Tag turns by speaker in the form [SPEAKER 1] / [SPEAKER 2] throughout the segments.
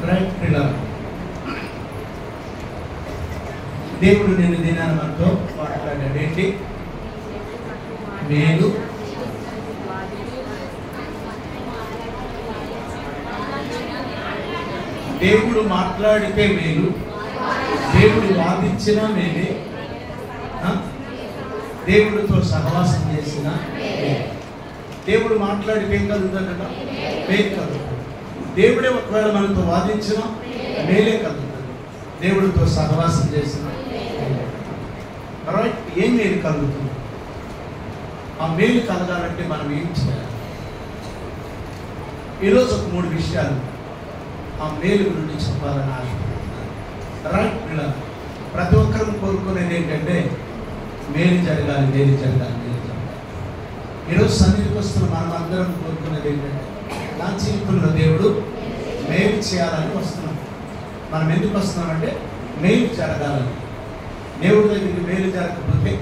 [SPEAKER 1] Right పిల్లలు, దేవుడు నిన్ను దినాన్ని మనతో మాట్లాడాడు. ఏంటి? మేలు దేవుడు మాట్లాడితే మేలు, దేవుడు వాదించిన మేలే, దేవుడితో సహవాసం చేసిన మేలు. దేవుడు మాట్లాడితే ఏం కలుగుతుందట? మేలు కలుగుతుంది. దేవుడే ఒకవేళ మనతో వాదించిన మేలే కలుగుతుంది. దేవుడితో సహవాసం చేసిన రైట్, ఏం మేలు కలుగుతుంది? ఆ మేలు కలగాలంటే మనం ఏం చేయాలి? ఈరోజు ఒక 3 విషయాలు ఆ మేలు గురించి చెప్పాలని ఆశపడుతున్నాను. రైట్ పిల్లలు, ప్రతి ఒక్కరు కోరుకునేది ఏంటంటే మేలు జరగాలి, మేలు జరగాలి, మేలు జరగాలి. ఈరోజు సన్నిధికి వస్తున్న మనం అందరం కోరుకునేది ఏంటంటే నా జీవితంలో దేవుడు మేలు చేయాలని వస్తున్నాం. మనం ఎందుకు వస్తున్నామంటే మేలు జరగాలని. దేవుడి దగ్గరికి మేలు జరగకపోతే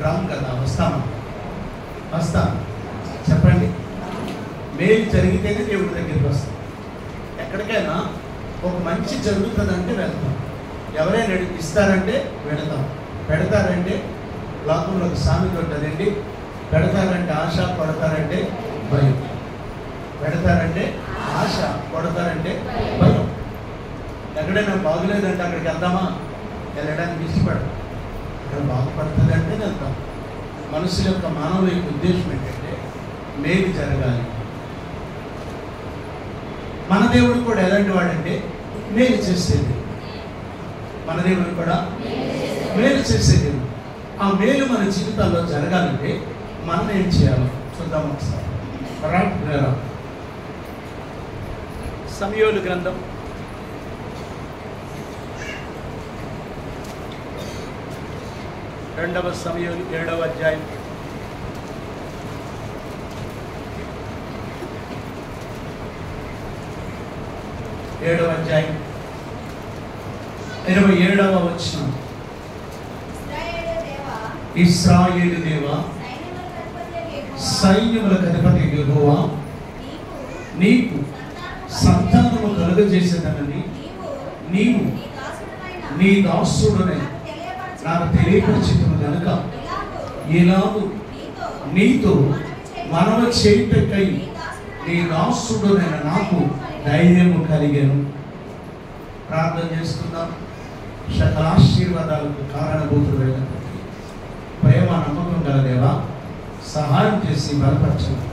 [SPEAKER 1] రాము కదా. వస్తాం చెప్పండి. మేలు జరిగితేనే దేవుడి దగ్గరికి వస్తాం. ఎక్కడికైనా ఒక మంచి జరుగుతుందంటే వెళ్తాం. ఎవరైనా ఇస్తారంటే వెళతాం. పెడతారంటే లోకంలో ఒక సామెత ఉంటుందండి, పెడతారంటే ఆశ, కొడతారంటే భయం. పెడతారంటే ఆశ, కొడతారంటే భయం. ఎక్కడైనా బాగులేదంటే అక్కడికి వెళ్దామా? వెళ్ళడానికి ఇష్టపడతాం. ఇక్కడ బాగుపడుతుంది అంటే వెళ్తాం. మనుషుల యొక్క మానవ యొక్క ఉద్దేశం ఏంటంటే మేలు జరగాలి. మన దేవుడు కూడా ఎలాంటి వాడంటే మేలు చేసేది. మన దేవుడు కూడా మేలు చేసేది. ఆ మేలు మన జీవితాల్లో జరగాలంటే మనం ఏం చేయాలో చూద్దాం ఒకసారి. రైట్, సమూయేలు గ్రంథం 2వ సమూయేలు 7వ అధ్యాయం 27వ వచనం. ఇశ్రాయేలు దేవా, సైన్యములకు అధిపతి యెహోవా, నీకు సంతానము కలుగజేసేదనని నీవు నీ దాసుడనే నాకు తెలియపరిచితివి కనుక ఇలాగు నీతో మనవ చేయుటకై నీ దాసుడనైన నాకు ధైర్యము కలిగెను. ప్రార్థన చేసుకుందాం. సకల ఆశీర్వాదాలకు కారణభూతుడైన ప్రేమ నమ్మకం గల దేవా, సహాయం చేసి బలపరచండి.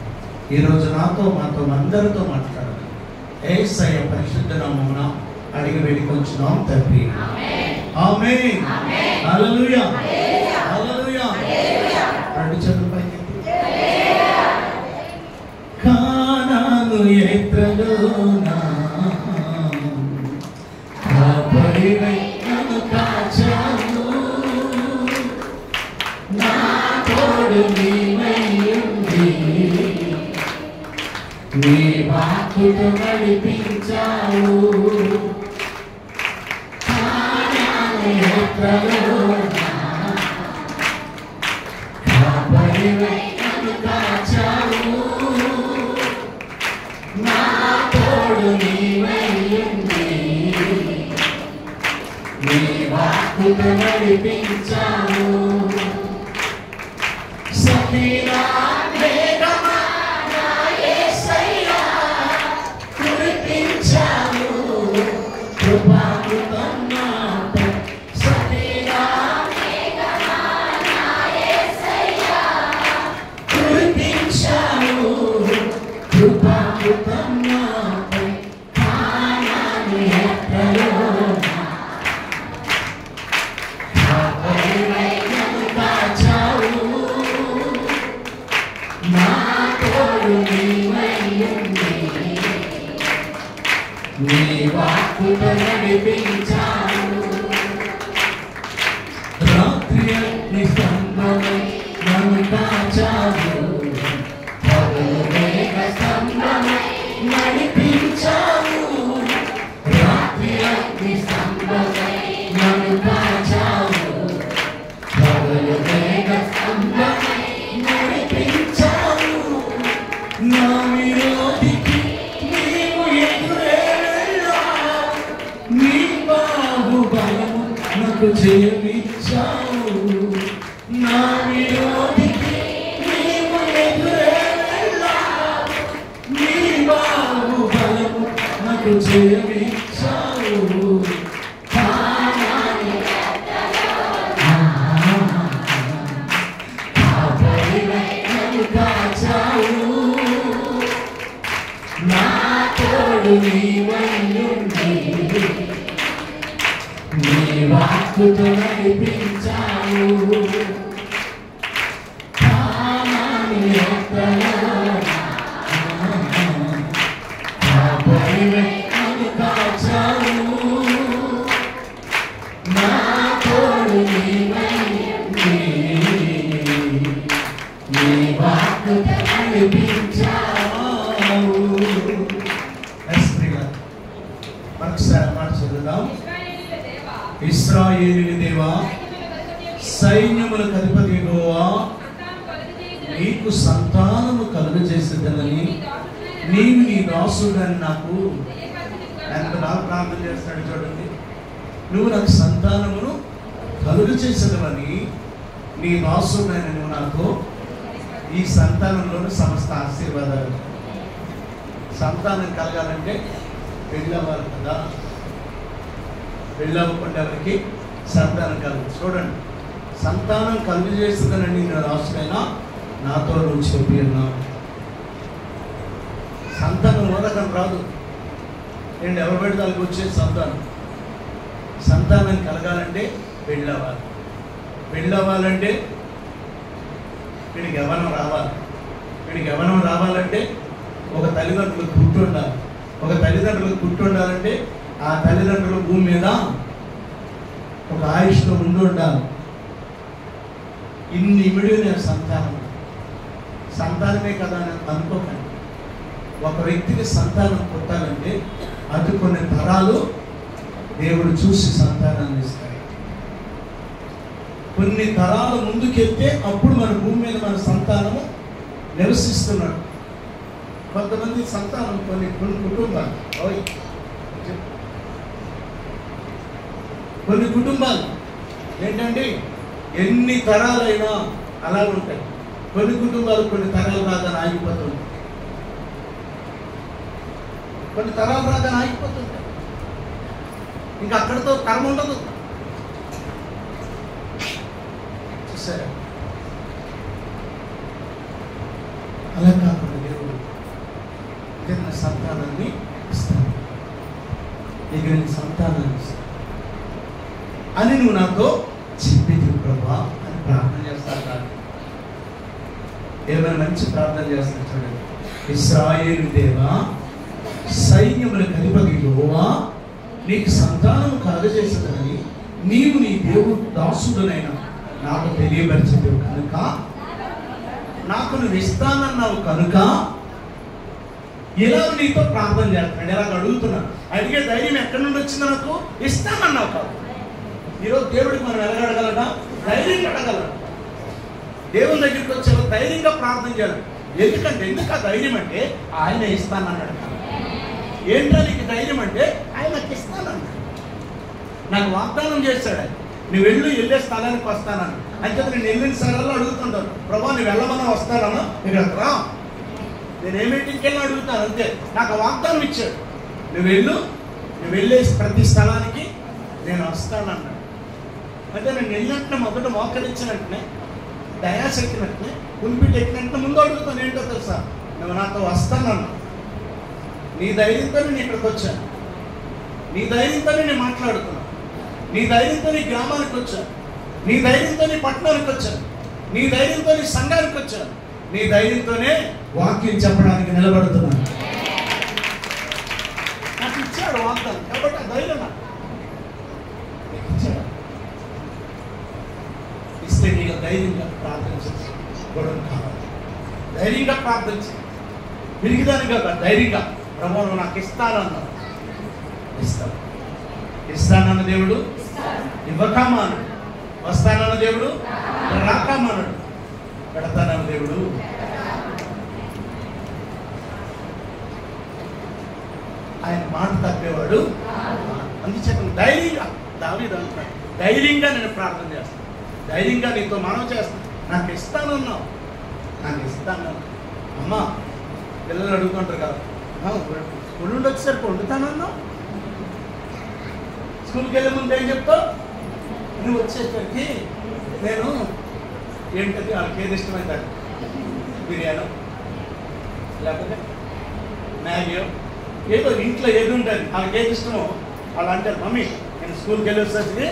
[SPEAKER 1] ఈరోజు నాతో మాతో అందరితో మాట్లాడాలి. యేసయ్య పరిశుద్ధ నామమున అడిగి వేడుకొంచున్నాం తండ్రి. ఆమేన్. హల్లెలూయా, హల్లెలూయా. రెండు చేతులు పైకి. కానాను యాత్రలోనా కాపరివై నన్ను కాచావు, నా తోడు నీవై ఉండి నీ వాక్కుతో నడిపించావు. కానాను యాత్రలోనా కాపరివై నన్ను కాచావు, నా తోడు నీవై ఉండి నీ వాక్కుతో నడిపించావు. సఖీనా వేగమా నా యేసయ్యా కురిపించావు కృపామృతం నాపై. సఖీనా వేగమా నా యేసయ్యా కురిపించావు కృపామృతం నాపై. కానాను యాత్రలోనా కాపరివై నన్ను కాచావు, నా తోడు నీవై ఉండి నీ వాక్కుతో నడిపించావు. రాత్రి అగ్ని స్తంభమై నన్ను కాచావు, పగలు మేఘ స్తంభమై నడిపించావు. రాత్రి అగ్ని స్తంభమై నన్ను కాచావు, పగలు మేఘ స్తంభమై నడిపించావు. నా విరోధికి నీవు ఎదురే వెళ్ళావు, జయమిచ్చావు, నా విరోధికి నీవు ఎదురే వెళ్ళావు, నీ బాహుబలము నాకు జయమిచ్చావు. నా తోడు నీవైయుండి, నీ వాక్కుతో నడిపించావు. కామాని నన్ను కాచావు, నా తోడు నీవైయుండి, నీ వాక్కుతో నడిపించావు. మరొకసారి మాట చదువుదాం. ఇశ్రాయేలీయుల దేవా, సైన్యములకు అధిపతి యెహోవా, నీకు సంతానము కలుగజేసేదనని నీవు నీ దాసుడని నాకు ఎంత బాగా ప్రార్థన చేస్తాడు చూడండి. నువ్వు నాకు సంతానమును కలుగజేసేదవని నీ దాసుడని నువ్వు నాకు, ఈ సంతానంలోని సమస్త ఆశీర్వాదాలు. సంతానం కలగాలంటే పెళ్ళవ్వాలి కదా, పెళ్ళవ్వకుండా ఎవరికి సంతానం కలగదు. చూడండి, సంతానం కలుగు చేస్తుందని నేను రాసుకైనా నాతో నువ్వు చెప్పి ఉన్నావు. సంతానం మోదకం రాదు. నేను ఎవరు పెడితే వాళ్ళకి వచ్చే సంతానం. సంతానం కలగాలంటే పెళ్ళవ్వాలి. పెళ్ళవ్వాలంటే వీడికి యవ్వనం రావాలి. వీడికి యవ్వనం రావాలంటే ఒక తల్లిదండ్రులకు పుట్టి ఉండాలి. ఒక తల్లిదండ్రులకు పుట్టి ఉండాలంటే ఆ తల్లిదండ్రులు భూమి మీద ఒక ఆయుష్లో ఉండి ఉండాలి. ఇన్ని ఇమిడిన సంతానమే కదా అని అనుకోకండి. ఒక వ్యక్తికి సంతానం పుట్టాలంటే అది కొన్ని తరాలు దేవుడు చూసి సంతానాన్ని ఇస్తాడు. కొన్ని తరాలు ముందుకెళ్తే అప్పుడు మన భూమి మీద మన సంతానము నివసిస్తున్నాడు. కొంతమంది సంతానం కొన్ని కుటుంబాలు ఏంటండి ఎన్ని తరాలైనా అలా ఉంటాయి. కొన్ని కుటుంబాలు కొన్ని తరాలు రాగానే ఆగిపోతుంటాయి. కొన్ని తరాలు రాగానే ఆగిపోతుంటాయి. ఇంకా అక్కడితో కర్మ ఉండదు. చూసారా? అలా కాకుండా దేవుడు ఎగిరిన సంతానాన్ని ఇస్తాడు. ఎగిరిన సంతానాన్ని ఇస్తాడు అని నువ్వు నాతో చెప్పేది ప్రభా అని ప్రార్థన చేస్తాను. ఏమైనా మంచి ప్రార్థన చేస్తాను చూడండి. ఇశ్రాయేలు దేవా, సైన్యములకు అధిపతి యెహోవా, నీకు సంతానం కలుగజేసేదని నీవు నీ దేవుడు దాసుడునైనా నాకు తెలియపరిచేది కనుక, నాకు నువ్వు ఇస్తానన్నావు కనుక ఇలా నీతో ప్రార్థన చేస్తున్నాడు. ఇలా అడుగుతున్నాను. అడిగే ధైర్యం ఎక్కడి నుండి వచ్చింది? నాకు ఇస్తానన్నావు కాదు. ఈరోజు దేవుడికి మనం ఎలా అడగలడా? ధైర్యంగా అడగలడు. దేవుని దగ్గరికి వచ్చే ధైర్యంగా ప్రార్థన చేయాలి. ఎందుకు ఆ ధైర్యం అంటే ఆయన ఇస్తానన్నాడు. ఏంటో నీకు ధైర్యం అంటే ఆయన నాకు ఇస్తానన్నాడు. నాకు వాగ్దానం చేశాడు. నువ్వు వెళ్ళే స్థలానికి వస్తానని. అంటే నేను వెళ్ళిన స్థలాల్లో అడుగుతుంటాను, ప్రభా నువ్వు వెళ్ళమన్నా వస్తానన్నా ఇక్కడ రా. నేను ఏ మీటింగ్కి వెళ్ళి అడుగుతాను అంతే. నాకు వాగ్దానం ఇచ్చాడు. నువ్వు వెళ్ళే ప్రతి స్థలానికి నేను వస్తానన్నాడు. అంటే నేను వెళ్ళినట్టు మొదట మోకరించినట్టునే, దయాస్ ఎక్కినట్టునే, ఉల్పిటి ఎక్కినట్టు ముందు అడుగుతాను. ఏంటో తెలుసా? నువ్వు నాతో వస్తానన్నా. నీ ధైర్యంతో నేను ఇక్కడికి వచ్చాను. నీ ధైర్యంతో నేను మాట్లాడుతున్నాను. నీ ధైర్యంతో నీ గ్రామానికి వచ్చాను. నీ ధైర్యంతో నీ పట్టణానికి వచ్చాను. నీ ధైర్యంతో నీ సంఘానికి వచ్చాను. నీ ధైర్యంతోనే వాక్యం చెప్పడానికి నిలబడుతున్నాను. నాకు ఇచ్చాడు వాగ్దానం కాబట్టి ఆ ధైర్యం నాకు ఇచ్చాడు. ఇస్తే నీకు ధైర్యంగా ప్రార్థించచ్చు. గొడవ కావాలి. ధైర్యంగా ప్రార్థించు. విరిగిదాని కదా ధైర్యంగా ప్రభువు నాకు ఇస్తానన్నాడు. ఇస్తానన్న దేవుడు ఇవ్వకమాను. వస్తానన్న దేవుడు రాకమానడు. పెడతానన్న దేవుడు ఆయన మాట తప్పేవాడు. అందుచేత ధైర్యంగా దావీదు అంటున్నాడు, ధైర్యంగా నేను ప్రార్థన చేస్తాను, ధైర్యంగా నీతో మనవి చేస్తాను. నాకు ఇస్తానన్నావు, నాకు ఇస్తానన్నావు. అమ్మ పిల్లలు అడుగుతుంటారు కదా, స్కూల్ నుండి వచ్చేసరికి వండుతానన్నావు, స్కూల్కి వెళ్ళే ముందు ఏం చెప్తావు, నువ్వు వచ్చేసరికి నేను ఏంటది వాళ్ళకి ఏది ఇష్టమవుతారు, బిర్యానీ లేకపోతే మ్యాగీ, ఏదో ఇంట్లో ఏది ఉంటుంది వాళ్ళకి ఏది ఇష్టమో వాళ్ళు అంటారు, మమ్మీ నేను స్కూల్కి వెళ్ళి వచ్చేసరికి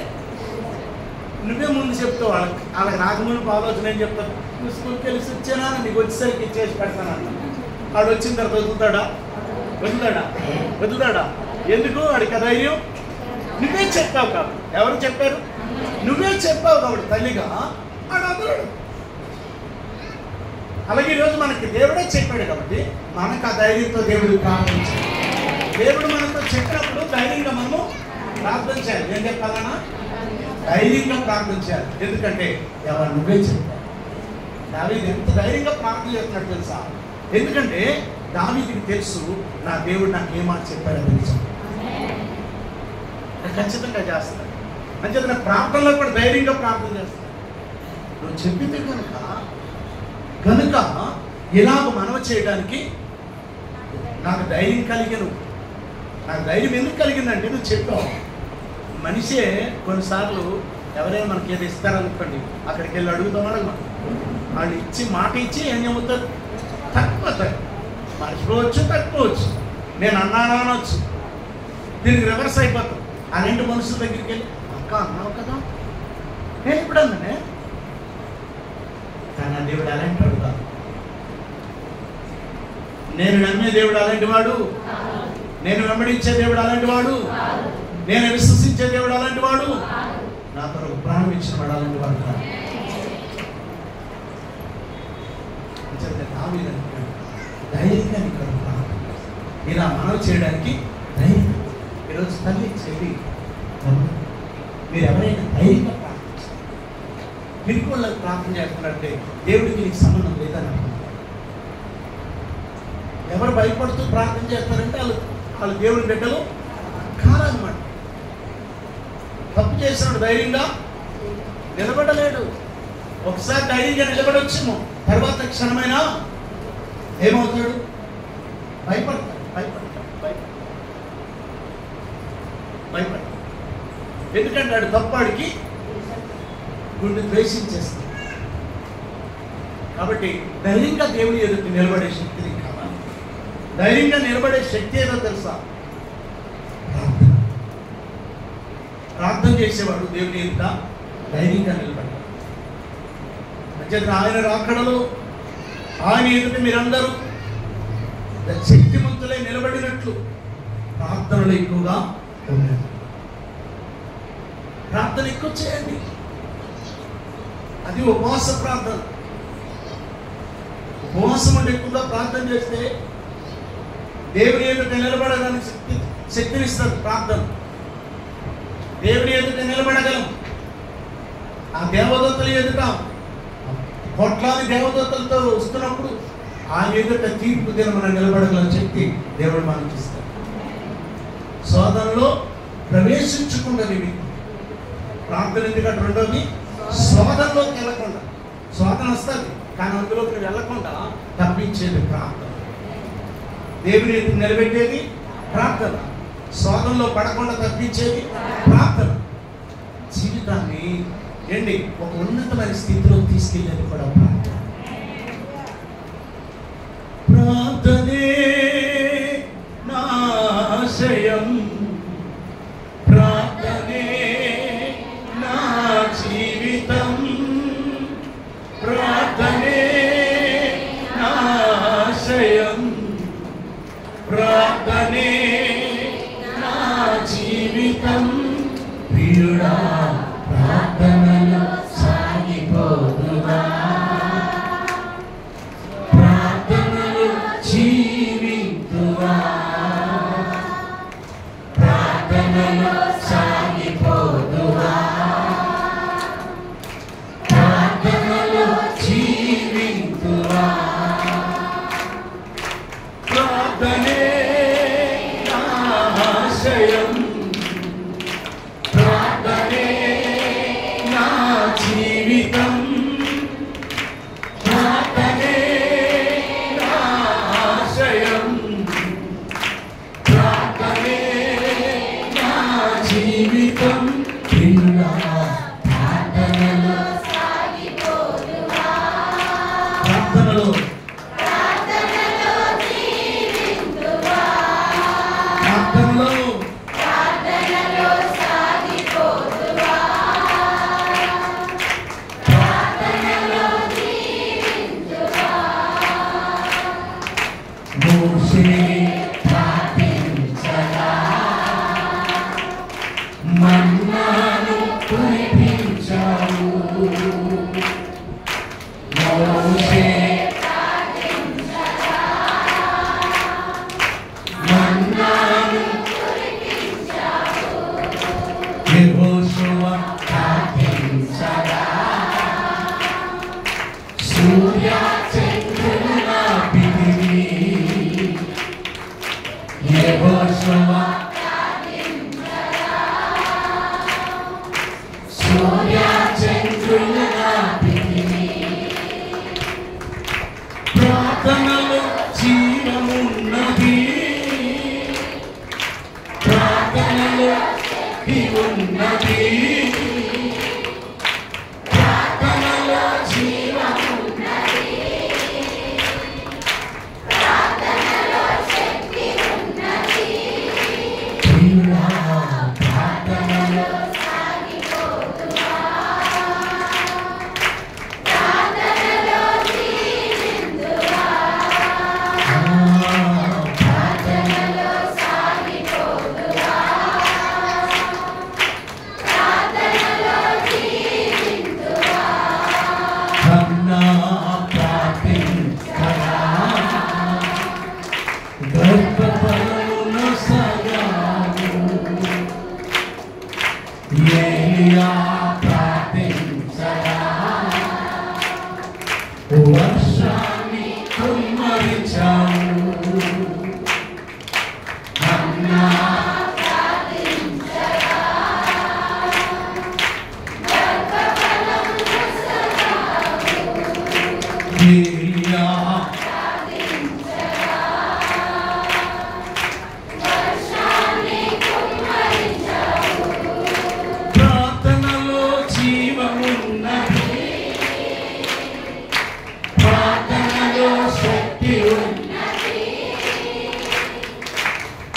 [SPEAKER 1] నువ్వే ముందు చెప్తావు. వాళ్ళకి రాకముందు ఆలోచన ఏం చెప్తాను, నువ్వు స్కూల్కి వెళ్ళి వచ్చానా నీకు వచ్చేసరికి ఇచ్చేసి పెడతాను. వాడు వచ్చిన తర్వాత వదులుతాడా? ఎందుకు వాడికి ధైర్యం? నువ్వే చెప్పావు కాబట్టి. ఎవరు చెప్పారు? నువ్వే చెప్పావు కాబట్టి తల్లిగా వాడు వదలడు. అలాగే ఈరోజు మనకి దేవుడే చెప్పాడు కాబట్టి మనకు ఆ ధైర్యంతో దేవుడు ప్రార్థించాలి. దేవుడు మనతో చెప్పినప్పుడు ధైర్యంగా మనము ప్రార్థన చేయాలి. ఏం చెప్పాలన్నా? ధైర్యంగా ప్రార్థన చేయాలి. ఎందుకంటే ఎవరు నువ్వే చెప్పావు. దావీదు ఎంత ధైర్యంగా ప్రార్థన చేస్తున్నట్టు తెలుసా? ఎందుకంటే దావీదుకి తెలుసు, నా దేవుడు నాకు ఏ మాట చెప్పాడో తెలుసు, ఖచ్చితంగా చేస్తాడు. అంచేత నా ప్రార్థనలో కూడా ధైర్యంగా ప్రార్థన చేస్తాడు. నువ్వు చెప్పింది కనుక ఇలాగ మనవ చేయడానికి నాకు ధైర్యం కలిగను. నాకు ధైర్యం ఎందుకు కలిగిందంటే నువ్వు చెప్పావు. మనిషే కొన్నిసార్లు ఎవరైనా మనకి ఏదో ఇస్తారనుకోండి, అక్కడికి వెళ్ళి అడుగుతాం, వాళ్ళు ఇచ్చి మాట ఇచ్చి ఏం చెబుతారు, తక్కువతారు. మర్చిపోవచ్చు, తక్కువచ్చు, నేను అన్నాను అనవచ్చు. దీనికి రివర్స్ అయిపోతాం. ఆ రెండు మనుషుల దగ్గరికి వెళ్ళి అక్క అన్నావు కదా, నేను ఇప్పుడు అన్నానే, కానీ ఆ దేవుడు అలాంటి వాడు కాదు. నేను నమ్మే దేవుడు అలాంటి వాడు, నేను వెంబడించే దేవుడు అలాంటి వాడు, నేను విశ్వసించే దేవుడు అలాంటి వాడు, నా కొరకు ప్రాణం ఇచ్చిన వాడు అలాంటి వాడు కాదు. ధైర్యంగా ఇలా మనవి చేయడానికి ధైర్యం. ఈరోజు తల్లి చెల్లి మీరు ఎవరైనా ధైర్యంగా ప్రార్థించారు, మీకు వాళ్ళకి ప్రార్థన చేస్తున్నట్టే దేవుడికి నీకు సంబంధం లేదని అనుకుంటారు. ఎవరు భయపడుతూ ప్రార్థన చేస్తారంటే వాళ్ళు దేవుడి బిడ్డలు కాదనమాట. తప్పు చేసినాడు ధైర్యంగా నిలబడలేడు. ఒకసారి ధైర్యంగా నిలబడొచ్చేమో, తర్వాత క్షణమైనా ఏమవుతాడు? భయపడతాడు. ఎందుకంటే వాడు తప్పాడికి గుండె ద్వేషించేస్తాడు. కాబట్టి ధైర్యంగా దేవుని ఎదుటి నిలబడే శక్తి నీకు కావాలి. ధైర్యంగా నిలబడే శక్తి ఏదో తెలుసా? ప్రార్థన చేసేవాడు దేవుని ఎదుట ధైర్యంగా నిలబడ్డాడు. ఆయన రాకడలో ఆయన ఎదుట మీరందరూ శక్తిమంతులై నిలబడినట్లు ప్రార్థనలు ఎక్కువగా ఉండండి. ప్రార్థన ఎక్కువ చేయండి. అది ఉపవాస ప్రార్థన. ఉపవాసం అంటే ఎక్కువగా ప్రార్థన చేస్తే దేవుని ఎదుట నిలబడడానికి శక్తినిస్తారు. ప్రార్థన దేవుని ఎదుట నిలబడగలం. ఆ దేవదూతల ఎదుట కోట్లాది దేవదూతలతో వస్తున్నప్పుడు ఆయన ఎదుట తీర్పు దినమున నిలబడగల శక్తి దేవుడు మనకి ఇస్తాడు. శోధనలో ప్రవేశించకుండా ప్రార్థన. ఎందుకంటే రెండోది శోధనలోకి వెళ్ళకుండా. శోధన వస్తుంది కానీ అందులోకి వెళ్ళకుండా తప్పించేది ప్రార్థన. దేవుని నిలబెట్టేది ప్రార్థన. శోధనలో పడకుండా తప్పించేది ప్రార్థన. జీవితాన్ని ఒక ఉన్నతమైన స్థితిలో తీసుకెళ్ళేది కూడా ప్రార్థన. ప్రార్థనే నా ఆశయం, ప్రార్థనే నా జీవితం, ప్రార్థనే నా ఆశయం, ప్రార్థనే నా జీవితం. ప్రియుడా ప్రార్థనలో సాగిపోదువా, ప్రార్థనలో జీవితువా, ప్రార్థనలో సాగిపోదువా, ప్రార్థనలో జీవితువా. ప్రార్థనే నా ఆశయం, ప్రార్థనే యెహోషువ సూర్య చంద్రుల నాపితిని ప్రార్థనలో జీవమున్నది ప్రార్థనలో శక్తి ఉన్నది ప్రార్థనలో జీవమున్నది ప్రార్థనలో శక్తి ఉన్నది ప్రియుడా ప్రార్థనలో సాగిపోతువా ప్రార్థనలో జీవిందువా ప్రార్థనలో సాగిపోతువా ప్రార్థనలో జీవిందువా కన్నా ప్రార్థించరా గర్భఫలమును సగాము ఏలియా ప్రార్థించరా వర్షాన్ని కుమ్మరించావు అన్నా ప్రార్థించరా గర్భఫలమును సగాము ఏలియా ప్రార్థనలో జీవమున్నది ప్రార్థనలో శక్తి ఉన్నది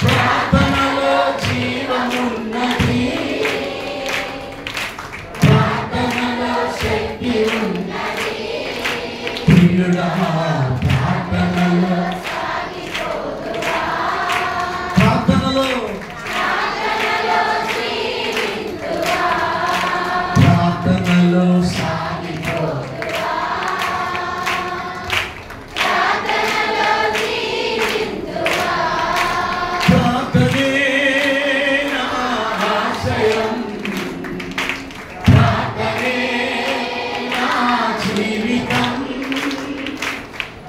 [SPEAKER 1] ప్రార్థనలో జీవమున్నది ప్రార్థనలో శక్తి ఉన్నది ప్రియుడా ప్రార్థనలో ప్రార్థనలో ప్రార్థనలో సాగిపోతువా ప్రార్థనలో జీవిందువా ప్రార్థనే నా ఆశయం ప్రార్థనే నా జీవితం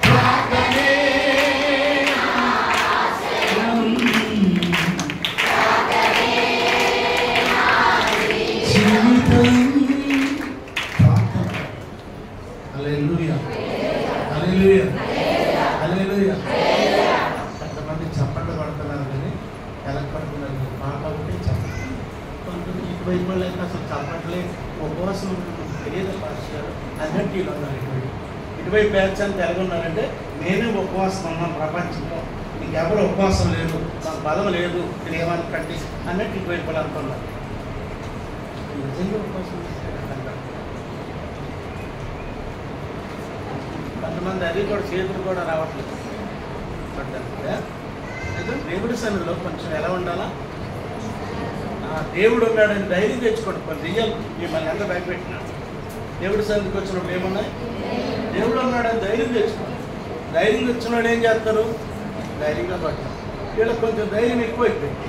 [SPEAKER 1] ప్రార్థనే నా ఆశయం ప్రార్థనే నా జీవితం హల్లెలూయా హల్లెలూయా హల్లెలూయా కొంతమంది చప్పట్లు పడుతున్నారు కానీ ఎలక్పడుతున్నారు మాట ఒకటి చప్పట్లు కొంతమంది ఇటువైపు వాళ్ళు అయితే అసలు చప్పట్లే ఉపవాసం తెలియదు పాస్టర్ అన్నట్టు వీళ్ళు ఉన్నారు ఇటువైపు బ్యాచ్ అంతా ఎలాగున్నారంటే నేనే ఉపవాసం ఉన్నాను ప్రపంచంలో నీకెవరు ఉపవాసం లేదు నాకు బలం లేదు నేను ఏమనుకండి అన్నట్టు ఇటువైపు వాళ్ళు అనుకున్నారు నిజంగా ఉపవాసం అంటారు కొంతమంది అది కూడా చేతులు కూడా రావట్లేదు దేవుడి సన్నిధిలో కొంచెం ఎలా ఉండాలా దేవుడు ఉన్నాడని ధైర్యం తెచ్చుకోండి కొంచెం రియల్ మిమ్మల్ని ఎంత భయపెట్టినాడు దేవుడి సన్నిధికి వచ్చినప్పుడు ఏమున్నాయి దేవుడు ఉన్నాడని ధైర్యం తెచ్చుకోండి ధైర్యం తెచ్చినాడు ఏం చేస్తారు ధైర్యంగా పడతారు వీళ్ళకి కొంచెం ధైర్యం ఎక్కువైపోయింది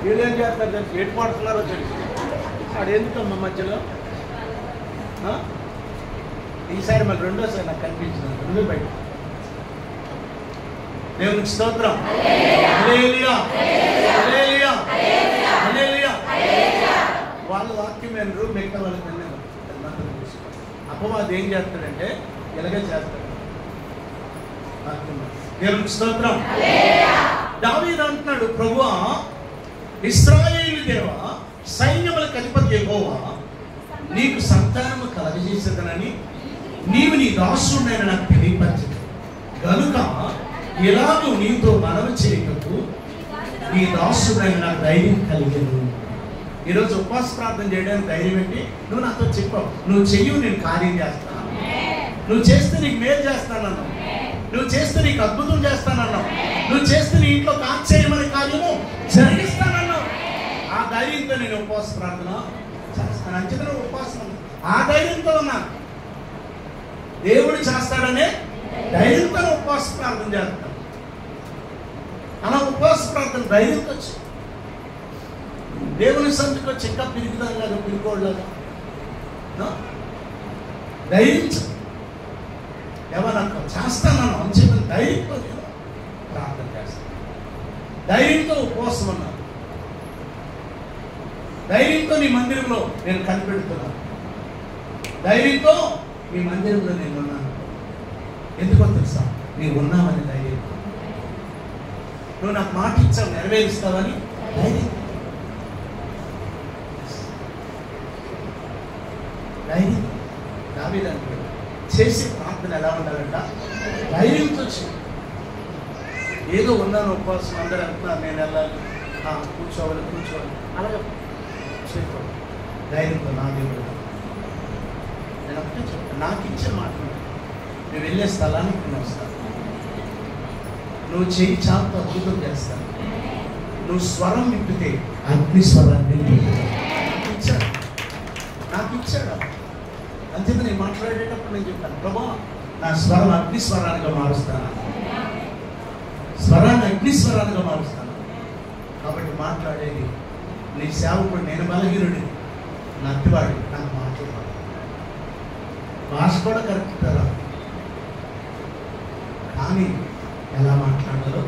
[SPEAKER 1] వీళ్ళు ఏం చేస్తారు తెలిసి ఎటు పడుతున్నారో తెలిసి వాడు ఎందుకమ్మా మధ్యలో ఈసారి మళ్ళీ రెండోసారి నాకు కనిపించింది రెండు బయట దేవునికి స్తోత్రం హల్లెలూయా హల్లెలూయా హల్లెలూయా వాళ్ళ వాక్యం వినరు మిగతా వాళ్ళకి వినరు అపవాది ఏం చేస్తాడంటే ఇలాగే చేస్తాడు వాక్యం దేవునికి స్తోత్రం దావీదు అంటున్నాడు ప్రభువా ఇశ్రాయేలు దేవా సైన్యములకు అధిపతి యెహోవా నీకు సంతానము కలగజేసేదనని నీవు నీ దాసుడైన నాకు తెలియపరచదు కనుక ఎలాగూ నీతో మనవి చేయటకు నీ దాసుడైన నాకు ధైర్యం కలిగేది ఈరోజు ఉపవాస ప్రార్థన చేయడానికి ధైర్యం ఏంటి నువ్వు నాతో చెప్పావు నువ్వు చెయ్యు నేను కార్యం చేస్తాను నువ్వు చేస్తే నీకు మేలు చేస్తానన్నావు నువ్వు చేస్తే నీకు అద్భుతం చేస్తానన్నావు నువ్వు చేస్తే నీ ఇంట్లో ఆశ్చర్యమైన కార్యము జరిగిస్తానన్నావు ఆ ధైర్యంతో నేను ఉపవాస ప్రార్థన చేస్తాను అంచేత ఉపవాసం ఆ ధైర్యంతో ఉన్నాను దేవుడు చేస్తాడనే ధైర్యంతో ఉపవాస ప్రార్థన చేస్తాను అలా ఉపవాస ప్రార్థన ధైర్యంతో దేవుని సంతకు వచ్చి ఇంకా పిరుగుదాలాగా పిరుకోళ్ళగా ధైర్యం ఎవరన్నా చేస్తానన్నా అంచేత ధైర్యంతో నేను ప్రార్థన చేస్తాను ధైర్యంతో ఉపవాసం ఉన్నాను. ధైర్యంతో నీ మందిరంలో నేను కనిపెడుతున్నాను. ధైర్యంతో నీ మందిరంలో నేను ఉన్నాను. ఎందుకో తెలుసా? నీవు ఉన్నావని ధైర్యం. నువ్వు నాకు మాట ఇచ్చావు, నెరవేరుస్తావని ధైర్యం. ధైర్యం. దావీదు అంటాడు, చేసే ప్రార్థన ఎలా ఉండాలంట? ధైర్యంతో చేయాలి. ఏదో ఉన్నాను ఉపవాసం, అందరూ అంటున్నారు నేను వెళ్ళాలి, కూర్చోవాలి అలాగే చేయకూడదు. ధైర్యంతో నా దేవుడు నేను ఒకటే చెప్తాను, నాకు ఇచ్చే మాట నువ్వు వెళ్ళే స్థలానికి నేను వస్తాను. నువ్వు చేయి చాలుతో అద్భుతం చేస్తాను. నువ్వు స్వరం విప్పితే అగ్ని స్వరాన్ని నాకు ఇచ్చాడు. అంతేత నేను మాట్లాడేటప్పుడు నేను చెప్పాను, ప్రభా నా స్వరం అగ్ని స్వరాలుగా మారుస్తాను, స్వరాన్ని అగ్ని స్వరాలుగా మారుస్తాను. కాబట్టి మాట్లాడేది నీ సేవకుడు, నేను బలహీనుడిని, నా అత్తివాడు, నాకు మాట్లాడాలి. భాష కూడా కరెక్ట్ కదా, కానీ ఎలా మాట్లాడాలో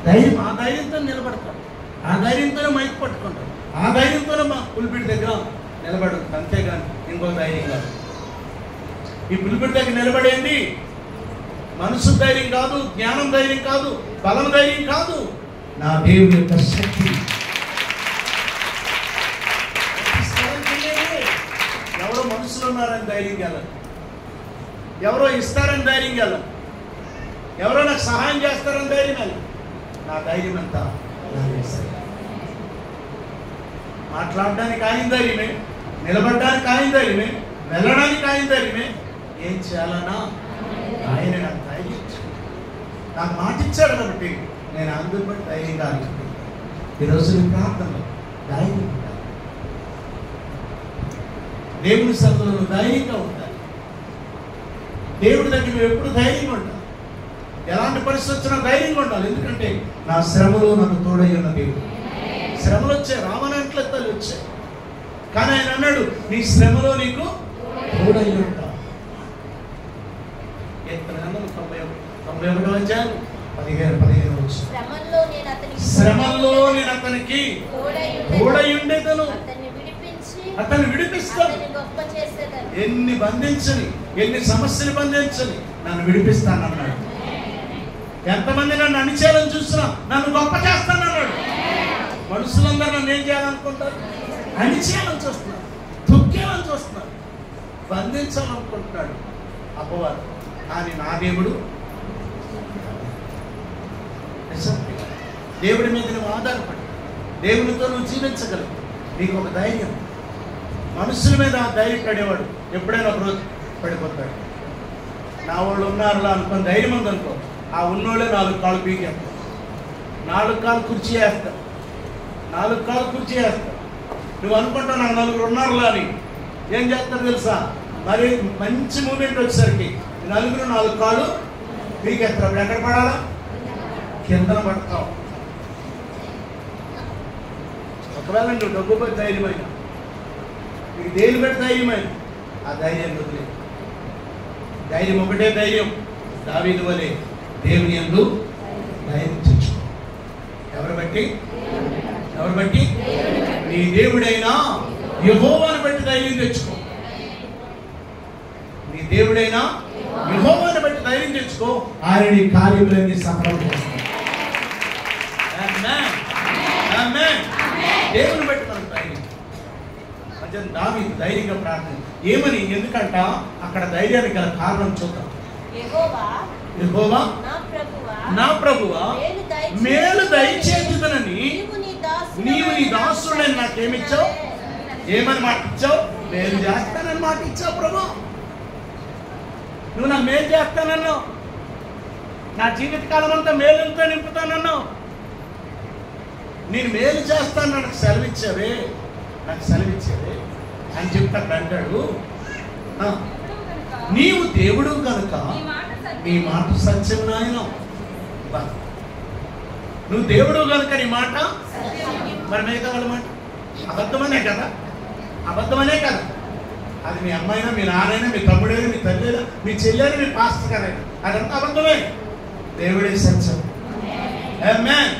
[SPEAKER 1] ధైర్యం. ఆ ధైర్యంతో నిలబడతాడు, ఆ ధైర్యంతోనే మైక్ పట్టుకుంటాడు, ఆ ధైర్యంతోనే మా పులిపిడి దగ్గర నిలబడు. అంతేగాని ఇంకో ధైర్యం కాదు. ఈ పులిపిడి దగ్గర నిలబడేది మనసు ధైర్యం కాదు, జ్ఞానం ధైర్యం కాదు, బలం ధైర్యం కాదు, నా దేవుని యొక్క శక్తి. ఎవరో మనుషులు ఉన్నారని ధైర్యం గెలరు, ఎవరో ఇస్తారని ధైర్యం గెలరు, ఎవరో నాకు సహాయం చేస్తారని ధైర్యం గెలరు. నా ధైర్యం అంతా మాట్లాడడానికి ఆయన ధైర్యమే, నిలబడడానికి ఆయన ధైర్యమే, వెళ్ళడానికి ఆయన ధైర్యమే. ఏం చేయాలన్నా ఆయన నాకు ధైర్యం ఇచ్చాడు, నాకు మాట ఇచ్చాడు. కాబట్టి నేను అందరి బట్టి ధైర్యంగా ఆలోచించాను. ఈరోజు నీ ప్రార్థనలో ధైర్యం ఉండాలి, దేవుని సన్నిధిలో ధైర్యంగా ఉండాలి, దేవుడి దగ్గర నువ్వు ఎప్పుడు ధైర్యంగా ఉండాలి. ఎలాంటి పరిస్థితి వచ్చినా ధైర్యంగా ఉండాలి. ఎందుకంటే నా శ్రమలో నాకు తోడై ఉన్న దేవుడు. శ్రమలు వచ్చాయి, రామనాట్లెత్తాలు వచ్చాయి, కానీ ఆయన అన్నాడు నీ శ్రమలో నీకు తోడై ఉంటా. 91వ అధ్యాయం 15 వచ్చి శ్రమల్లో నేను అతనికి తోడై ఉండేదను, అతన్ని విడిపిస్తాను. ఎన్ని బంధించని, ఎన్ని సమస్యలు బంధించని నన్ను విడిపిస్తానన్నాడు. ఎంతమంది నన్ను అణిచేయాలని చూసినా నన్ను గొప్ప చేస్తానన్నాడు. మనుషులందరూ నన్ను ఏం చేయాలనుకుంటారు? అణిచేయాలని చూస్తున్నారు, తొక్కేయాలని చూస్తున్నారు, బంధించాలనుకుంటున్నాడు అపవాదు. కానీ నా దేవుడు దేవుడి మీద నువ్వు ఆధారపడి దేవునితో నువ్వు జీవించగలవు. నీకు ఒక ధైర్యం. మనుషుల మీద ధైర్యం పడేవాడు ఎప్పుడైనా ఒక రోజు పడిపోతాడు. నా వాళ్ళు ఉన్నారులా అనుకుని ధైర్యం ఉందనుకో, ఆ ఉన్నోళ్ళే 4 కాళ్ళు పీకేస్తారు, 4 కాళ్ళు కుర్చీ వేస్తారు, 4 కాళ్ళు కుర్చీ వేస్తారు. నువ్వు అనుకుంటావు నాకు 4 ఉన్నారులా అని. ఏం చేస్తారు తెలుసా? మరి మంచి మూమెంట్ వచ్చేసరికి 4 కాళ్ళు పీకేస్తారు. అప్పుడు ఎక్కడ పడాలా? కిందన పడతావు. ఒకవేళ నువ్వు డబ్బు పెట్టి ధైర్యమైన, నీకు దేని పెట్టి ధైర్యమైన, ఆ ధైర్యాన్ని వదిలేదు. ధైర్యం ఒకటే ధైర్యం, దావీదు వలె దేవుని యందు ధైర్యం తెచ్చుకో. ఎవరు బట్టి? నీ దేవుడైనా యెహోవాను బట్టి ధైర్యం తెచ్చుకో. నీ దేవుడైనా యెహోవాను బట్టి ధైర్యం తెచ్చుకో. ఆయన నీ కార్యములన్నీ సఫలం చేస్తాడు. దేవుని బట్టి మనకు ధైర్యం. అంటే దావీదు ధైర్యంగా ప్రార్థన ఏమని? ఎందుకంట అక్కడ ధైర్యానికి గల కారణం చూద్దాం. యెహోవా నా ప్రభువా మేలు దయచేతునని నీవు నీ దాసుడని నాకేమిచ్చావు? ఏమని మాట ఇచ్చావు? మేలు చేస్తానని మాట ఇచ్చావు. ప్రభు నువ్వు నా మేలు చేస్తానన్నావు, నా జీవితకాలం అంతా మేలుతో నింపుతానన్నావు. నేను మేలు చేస్తాను, నాకు సెలవిచ్చావే అని చెప్తాడు. అంటాడు నీవు దేవుడు కనుక నీ మాట సత్యం నాయన. నువ్వు దేవుడు కనుక నీ మాట, మరి మిగతా వాళ్ళ మాట అబద్ధమనే కదా, అబద్ధమనే కదా. అది మీ అమ్మాయినా, మీ నాన్నైనా, మీ తమ్ముడైనా, మీ తల్లినా, మీ చెల్లెనా, మీ పాస్టర్ గారైనా, అదంతా అబద్ధమే. దేవుడే సత్యం. ఆమేన్.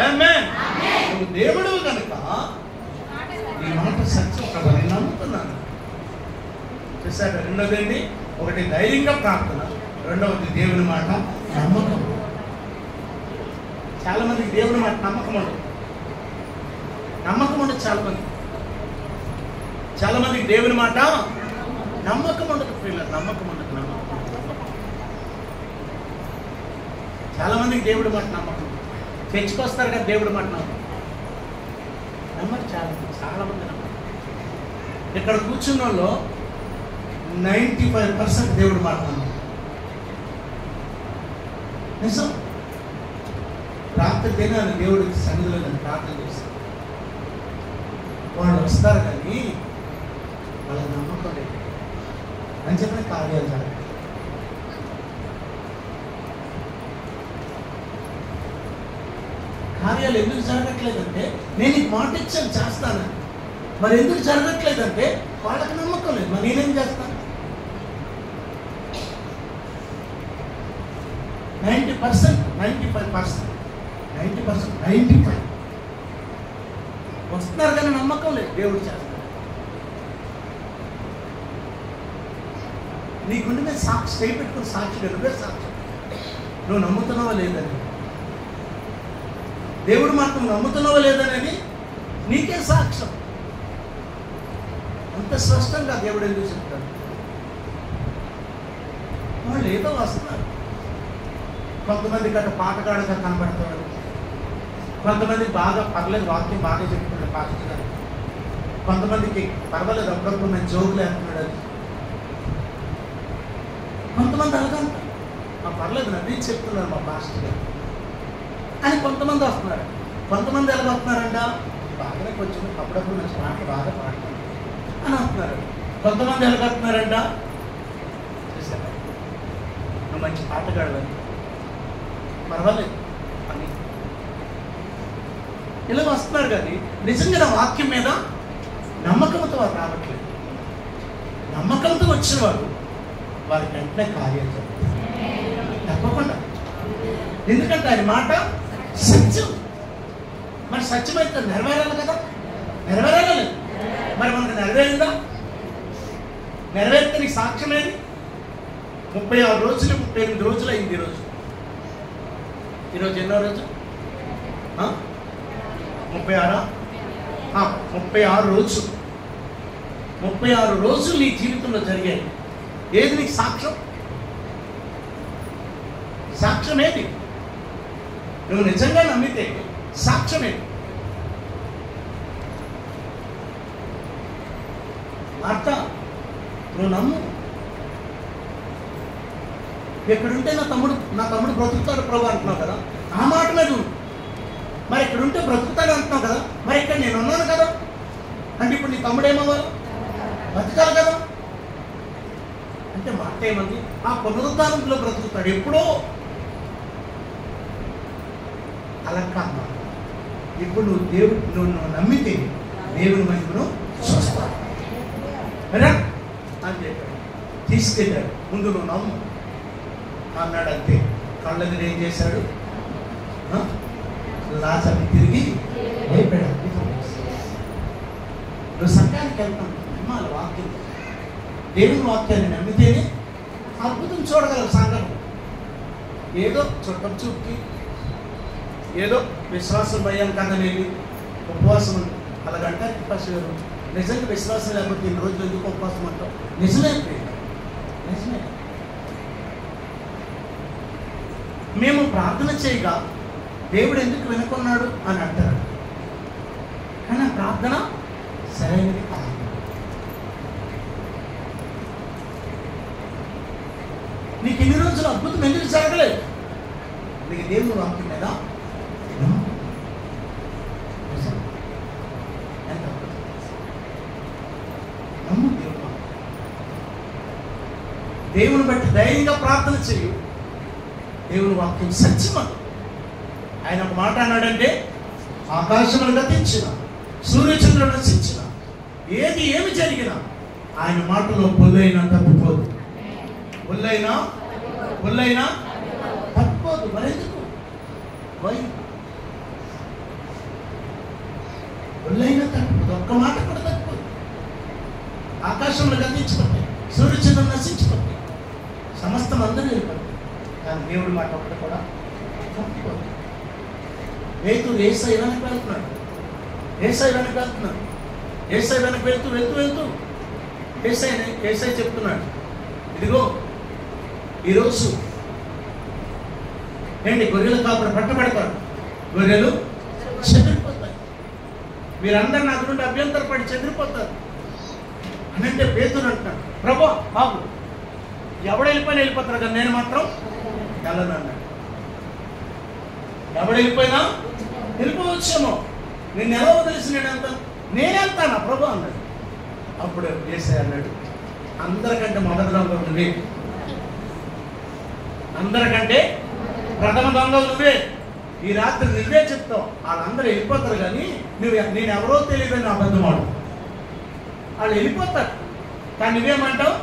[SPEAKER 1] ఆమేన్. నువ్వు దేవుడు కనుక ఈ మాట సత్యం ప్రభు నేను నమ్ముతున్నాను. చూసారు? రెండవదండి, ఒకటి ధైర్యంగా ప్రార్థన, రెండవది దేవుని మాట నమ్మకం. చాలా మందికి దేవుని మాట నమ్మకం ఉండదు. నమ్మకం ఉండదు చాలా మందికి దేవుని మాట నమ్మకం ఉండదు. పిల్లలు నమ్మకం ఉండదు. చాలా మందికి దేవుడి మాట నమ్మకం. చర్చికొస్తారు కదా దేవుడి మాట నమ్మరు చాలా మంది నమ్మరు. ఇక్కడ కూర్చున్న వాళ్ళు 95% దేవుడి మాట నమ్మకం. నిజం. ప్రార్థన తినాలి, దేవుడికి సన్నిధిలో కానీ ప్రార్థన చేస్తారు. వాళ్ళు వస్తారు కానీ వాళ్ళ నమ్మకం లేదు. అని చెప్పిన కార్యాలు జరగాలి. కార్యాలు ఎందుకు జరగట్లేదంటే నేను ఈ మాట ఇచ్చాను చేస్తానని. మరి ఎందుకు జరగట్లేదంటే వాళ్ళకి నమ్మకం లేదు. మరి నేనేం చేస్తాను? 90%, 95%, 95 వస్తున్నారు కానీ నమ్మకం లేదు. దేవుడు చేస్తాడు. నీ గుండె మీద సాక్షి చేపెట్టుకుని సాక్షి నువ్వే సాక్షి. నువ్వు నమ్ముతున్నావా లేదని, దేవుడు మాట నువ్వు నమ్ముతున్నావా లేదనేది నీకే సాక్ష్యం. అంత స్పష్టంగా దేవుడు ఎందుకు చెప్తాడు? వాళ్ళు ఏదో వస్తున్నారు. కొంతమంది గట్ట పాటగాడుగా కనబడతాడు, కొంతమంది బాగా పర్లేదు వాక్యం బాగా చెప్తున్నాడు పాస్టర్ గారు, కొంతమందికి పర్వాలేదు అప్పుడప్పుడు నేను జోకులు వేస్తున్నాడు అది, కొంతమంది అలాగంట పర్లేదు నవ్వి చెప్తున్నారు మా పాస్టర్ గారు అని కొంతమంది వస్తున్నారు. కొంతమంది ఎలా వస్తున్నారంట? బాగానే కొంచెం అప్పుడప్పుడు మంచి పాటలు బాగా పాడుతున్నారు అని వస్తున్నారు. కొంతమంది ఎలా వస్తున్నారంట? చూసారా, నువ్వు మంచి పాటగాడు అని, పర్వాలేదు అని ఇలా వస్తున్నారు. కానీ నిజంగా నా వాక్యం మీద నమ్మకంతో వారు రావట్లేదు. నమ్మకంతో వచ్చిన వారు వారి వెంటనే కార్యాలు తప్పకుండా. ఎందుకంటే ఆయన మాట సత్యం. మరి సత్యమైతే నెరవేరాలి కదా, నెరవేరాలి. మరి మనకు నెరవేరిందా? నెరవేరితే నీకు సాక్ష్యం ఏది? 36 రోజులు 38 రోజులు అయింది. ఈరోజు ఎన్నో రోజు? 36 రోజులు. 36 రోజులు నీ జీవితంలో జరిగాయి. ఏది నీకు సాక్ష్యం? సాక్ష్యం ఏది? నువ్వు నిజంగా నమ్మితే సాక్ష్యం ఏది? అర్థ నువ్వు నమ్ము. ఎక్కడుంటే నా తమ్ముడు బ్రతుకుతాడు ప్రభు అంటున్నావు కదా, ఆ మాట మీద ఉండు. మరి ఎక్కడుంటే బ్రతుకుతాడు అంటున్నావు కదా, మరి ఇక్కడ నేను ఉన్నాను కదా అంటే ఇప్పుడు నీ తమ్ముడు ఏమవ్వాలి? బ్రతకాలి కదా. అంటే మాట ఏమంది? ఆ పునరుద్ధానంలో బ్రతుకుతాడు ఎప్పుడో. అలా కాదు. ఇప్పుడు నువ్వు నమ్మితే దేవుని మహిమను చూస్తావు అని చెప్పాడు. తీసుకెళ్ళాడు. ముందు నువ్వు నమ్ము అన్నాడు. అంతే. కళ్ళని ఏం చేశాడు? లాజర్ని తిరిగి లేపాడు. నువ్వు సంఘానికి వెళ్తాను, నమ్మాలి వాక్యం. దేవుని వాక్యాన్ని నమ్మితేనే అద్భుతం చూడగలరు. సంఘం ఏదో చుట్టం చూపుకి, ఏదో విశ్వాసం భయం కన్ననేవి ఉపవాసం అలాగంటారు. ఫస్ట్ నిజంగా విశ్వాసం లేకపోతే 2 రోజులు ఎందుకు ఉపవాసం అంటావు? నిజమే. మేము ప్రార్థన చేయగా దేవుడు ఎందుకు వినుకున్నాడు అని అంటారు. కానీ ఆ ప్రార్థన సరైనది కాదు. నీకు ఇన్ని రోజులు అద్భుతం ఎందుకు జరగలేదు? నీకు దేవుని వాక్యం మీద దేవుని బట్టి ధైర్యంగా ప్రార్థన చేయు. దేవుని వాక్యం సత్యం. ఆయన ఒక మాట అన్నాడంటే, ఆకాశములు గతించిన, సూర్యచంద్రులు నశించిన, ఏమి జరిగినా ఆయన మాటలో పొల్లైనా తప్పిపోదు. పొల్లైనా తప్పిపోదు. మరెందుకు వై ఒళ్ళైనా తప్పు ఒక్క మాట కూడా తప్పు. ఆకాశంలో గతించిపోతాయి, సూర్యచంద్రులు నశించిపోతాయి, సమస్తం అందరూ వెళ్ళిపోతాయి. కానీ దేవుడి మాట ఒకటి కూడా తప్పిపోతుంది. పేతురు యేసయ్య వెనక వెళ్తున్నాడు, యేసయ్య వెనక వెళ్తున్నాడు, యేసయ్య వెనక వెళ్తూ వెళ్తూ వెళ్తూ యేసయ్య చెప్తున్నాడు, ఇదిగో ఈరోజు ఏంటి గొర్రెల కాపుడు పట్టబడతాడు, గొర్రెలు చెదిరిపోతాయి, మీరందరూ నా గురించి అభ్యంతరపడి చెదిరిపోతారు అని అంటే పేతురు అంటున్నాడు, ప్రభు బాబు ఎవడు వెళ్ళిపోతారు కదా, నేను మాత్రం వెళ్ళను అన్నాడు. ఎవడు వెళ్ళిపోయినా వెళ్ళిపోవచ్చేమో, నేను ఎలా వదిలేసి నేను వెళ్తానా ప్రభు అన్నాడు. అప్పుడు యేసయ్య అన్నాడు, అందరికంటే మొదటి దొంగ నువ్వే, అందరికంటే ప్రథమ దొంగ నువ్వే, ఈ రాత్రి నువ్వే చెప్తావు, వాళ్ళందరూ వెళ్ళిపోతారు కానీ నేను ఎవరో తెలియదని అబద్ధం ఆడు, వాళ్ళు వెళ్ళిపోతారు కానీ నువ్వేమంటావు,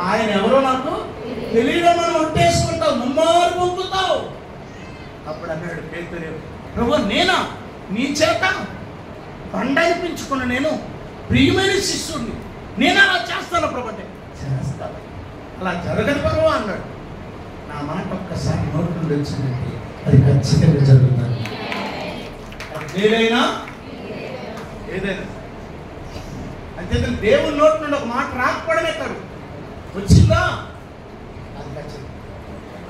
[SPEAKER 1] ఆయన ఎవరో నాకు తెలియడం మనం ఒట్టేసుకుంటావు, ముమ్మారు పంపుతావు. అప్పుడు అన్నాడు పేతురు, ప్రభు నేనా నీ చేత బండ అనిపించుకున్న నేను ప్రియమైన శిష్యుడిని, నేను అలా చేస్తాను ప్రభు అంటే చేస్తాను, అలా జరగదు ప్రభు అన్నాడు. నా మాట ఒక్కసారి నోటి నుండి వచ్చిందంటే అది ఖచ్చితంగా జరుగుతుంది. ఏదైనా అంతే, దేవుని నోటి నుండి ఒక మాట రాకపోవడమే కాదు, వచ్చిందా అది ఖచ్చితంగా.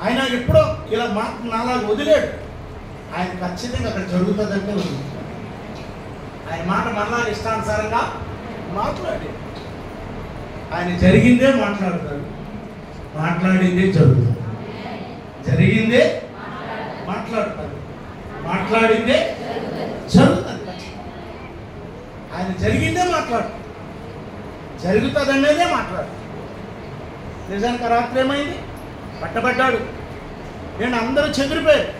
[SPEAKER 1] ఆయన ఎప్పుడో ఇలా మాట నాలాగా వదిలేడు, ఆయన ఖచ్చితంగా అక్కడ జరుగుతుందంటే వదిలేదు. ఆయన మాట మరలా ఇష్టానుసారంగా మాట్లాడి ఆయన జరిగిందే మాట్లాడతాడు, మాట్లాడిందే జరుగుతుంది, జరిగిందే మాట్లాడతాడు, మాట్లాడిందే జరుగుతుంది. ఆయన జరిగిందే మాట్లాడు, జరుగుతుంది అనేదే మాట్లాడు. నిజానికి రాత్రి ఏమైంది, పట్టబడ్డాడు, నేను అందరూ చెదిరిపోయారు.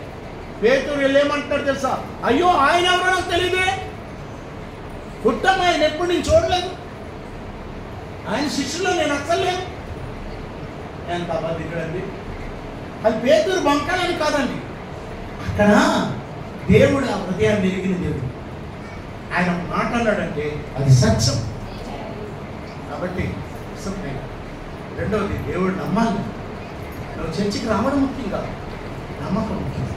[SPEAKER 1] పేతురు వెళ్ళేమంటాడు తెలుసా, అయ్యో ఆయన ఎవరో నాకు తెలియదే, పుట్టమ్మ ఆయన ఎప్పుడు నేను చూడలేదు, ఆయన శిష్యులో నేను అక్కర్లేదు. ఎంత అబద్ధికుడండి, అది పేతురు బంకాలని కాదండి, అక్కడ దేవుడు ఆ హృదయాన్ని ఎరిగిన దేవుడు, ఆయన మాట్లాడాడంటే అది సత్యం. కాబట్టి రెండవది దేవుడు నమ్మాలి. నువ్వు చర్చికి రావడం ముఖ్యం కాదు, నమ్మకం ముఖ్యం.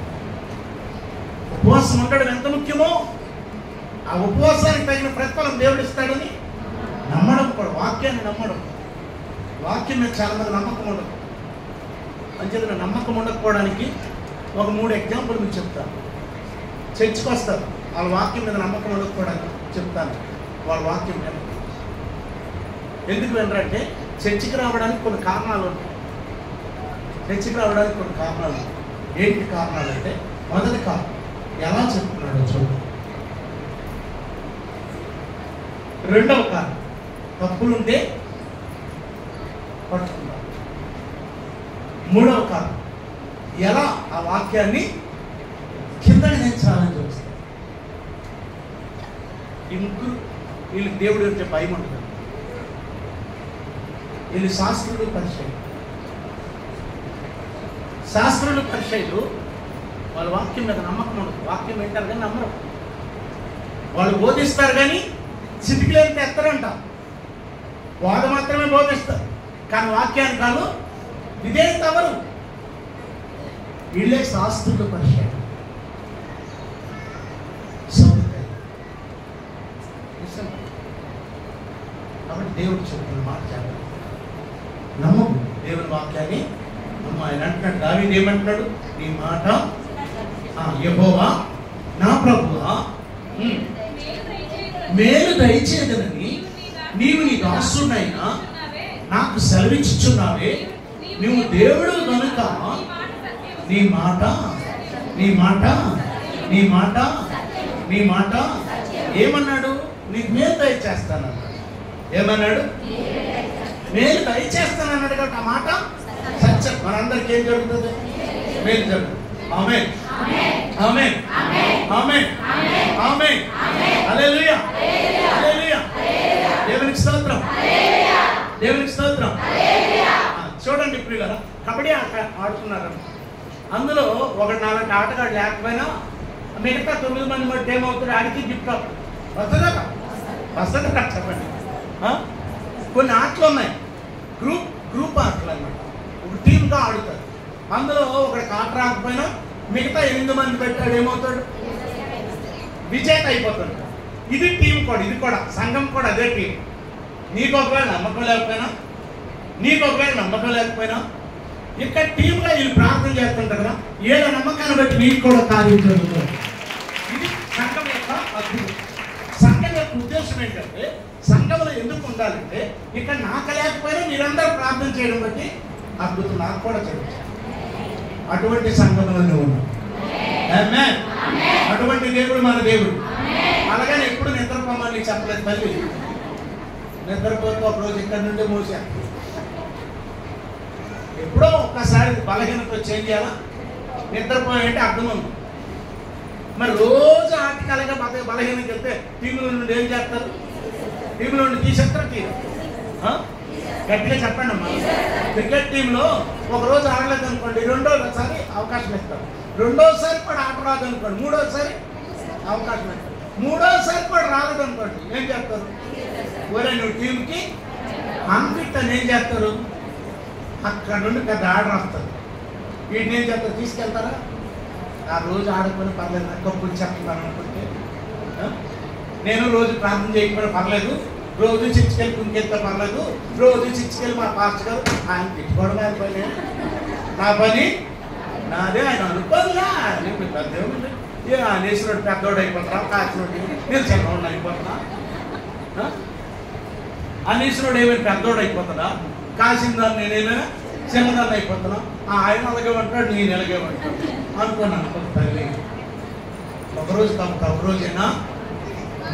[SPEAKER 1] ఉపవాసం ఉండడం ఎంత ముఖ్యమో ఆ ఉపవాసానికి తగిన ప్రతిఫలం దేవుడు ఇస్తాడని నమ్మడం కూడా, వాక్యాన్ని నమ్మడం. వాక్యం మీద చాలా మంది నమ్మకం ఉండదు, అంచేత నమ్మకం ఉండకపోవడానికి ఒక 3 ఎగ్జాంపుల్ మీకు చెప్తాను. చర్చికి వస్తారు, వాళ్ళ వాక్యం మీద నమ్మకం ఉండకపోవడానికి చెప్తాను. వాళ్ళ వాక్యం మీద ఎందుకు వినరంటే చర్చికి రావడానికి కొన్ని కారణాలు ఉంటాయి, చర్చికి రావడానికి కొన్ని కారణాలు ఉంటాయి. ఏంటి కారణాలు అంటే, మొదటి కారణం ఎలా చెప్తున్నాడో చూడండి, రెండవ కారణం తప్పులుంటే పట్టుకుంటాం, మూడవ కారణం ఎలా ఆ వాక్యాన్ని కిందకి దించాలని చూస్తారు. ఈ ముగ్గురు వీళ్ళకి దేవుడు గురించి భయం ఉంటుంది. వీళ్ళు శాస్త్రులు పరిచయులు వాళ్ళ వాక్యం మీద నమ్మకం ఉండదు, వాక్యం వింటారు కానీ నమ్మరు. వాళ్ళు బోధిస్తారు కానీ చిటికలేంత ఎత్తరంట, బోధ మాత్రమే బోధిస్తారు కానీ వాక్యాన్ని కాదు, ఇదే తవరు. వీళ్ళే శాస్త్రులు పరిచయం. కాబట్టి దేవుడు చెప్తున్న మాట చెప్పాలి, నమ్ము దేవుని వాక్యాన్ని నమ్ము. ఆయన అంటున్నాడు, దావీదు ఏమంటున్నాడు, నీ మాట యెహోవా నా ప్రభువా మేలు దయచేయదనని నీవు నీ దాసుడైనా నాకు సెలవిచ్చుచున్నావే, నువ్వు దేవుడు కనుక నీ మాట ఏమన్నాడు, నీకు మేలు దయచేస్తానన్నాడు. ఏమన్నాడు, మేలు దయచేస్తానన్నాడు. కాబట్టి ఆ మాట సత్యం. మనందరికీ ఏం జరుగుతుంది, మేలు జరుగుతుంది. ఆమేన్, ఆమేన్, ఆమేన్, ఆమేన్, హల్లెలూయా, హల్లెలూయా, దేవునికి స్తోత్రం, దేవునికి స్తోత్రం. చూడండి ప్రియులారా, కబడ్డీ ఆడుతున్నారు. అందులో ఒక 4 ఆటగాడు లేకపోయినా మిగతా 9 మంది బట్టి ఏమవుతుంది, ఆడికి గిఫ్ట్ అవుతుంది. వస్తుందా వస్తుందా చెప్పండి. కొన్ని ఆటలు ఉన్నాయి, గ్రూప్ ఆటలు అన్నమాట. ఒక టీమ్గా ఆడుతారు. అందులో ఒకరికి ఆట రాకపోయినా మిగతా 8 మంది పెట్టాడు ఏమవుతాడు, విజేత అయిపోతాడు. ఇది టీం కూడా, ఇది కూడా సంఘం కూడా అదే టీం. నీకు ఒకవేళ నమ్మకం లేకపోయినా ఇక్కడ టీంగా వీళ్ళు ప్రార్థన చేస్తుంటారు కదా, ఏదో నమ్మకాన్ని బట్టి నీకు కూడా కార్యం జరుగుతుంది. ఇది సంఘం యొక్క అద్భుతం. సంఘం యొక్క ఉద్దేశం ఏంటంటే, సంఘంలో ఎందుకు ఉండాలంటే ఇక్కడ నాకు లేకపోయినా మీరందరూ ప్రార్థన చేయడం బట్టి అద్భుతం నాకు కూడా జరుగుతుంది. అటువంటి సంఘంలో ఉన్నాం. ఆమేన్. అటువంటి దేవుడు మన దేవుడు. అలాగని ఎప్పుడు నిద్రపోమని చెప్పలేదు తల్లి. నిద్రపోతే ఒకరోజు ఇక్కడ నుండి మోసా. ఎప్పుడో ఒక్కసారి బలహీనత చేంజ్ చేయాలా, నిద్రపోయాలంటే అర్థం ఉంది. మరి రోజు ఆటకాలుగా బలహీనకి వెళ్తే టీంలో నుండి ఏం చేస్తారు, టీంలో నుండి తీసేస్తారు. టీం గట్టిగా చెప్పండి అమ్మా. క్రికెట్ టీంలో ఒకరోజు ఆడలేదు అనుకోండి, రెండోసారి అవకాశం ఇస్తారు. రెండోసారి కూడా ఆట రాదు అనుకోండి, మూడోసారి అవకాశం ఇస్తారు. మూడోసారి కూడా రాలేదు అనుకోండి, ఏం చేస్తారు, ఒరే నువ్వు టీంకి అన్ఫిట్ అని ఏం చేస్తారు, అక్కడ నుండి పెద్ద ఆర్డర్ వస్తుంది. వీటిని ఏం చేస్తారు, తీసుకెళ్తారా. ఆ రోజు ఆడుకొని పర్లేదు, నాకు కప్పులు చెప్తాను అనుకుంటే, నేను రోజు ప్రార్థన చేయకపోయినా పర్లేదు, రోజు చిచ్చుకెళ్ళి కుంకెళ్తే పర్లేదు, రోజు చిచ్చుకెళ్ళి మా పాస్టర్ గారు ఆయన తిట్టుకోవడం ఆయన పని, నా పని నాదే, ఆయన అనుకోదులా. పెద్ద నేసినోడు పెద్దోడు అయిపోతున్నా, కాసినోడు నేను చిన్నోడు అయిపోతున్నా. ఆ నేసినోడు ఏమైనా పెద్దోడు అయిపోతున్నా, కాసిన దాన్ని నేనేమైనా చిన్నదాన్ని అయిపోతున్నా. ఆయన అలాగే ఉంటాడు, నేను ఎలాగే ఉంటాడు అనుకున్నాను. తల్లి ఒకరోజు ఒకరోజైనా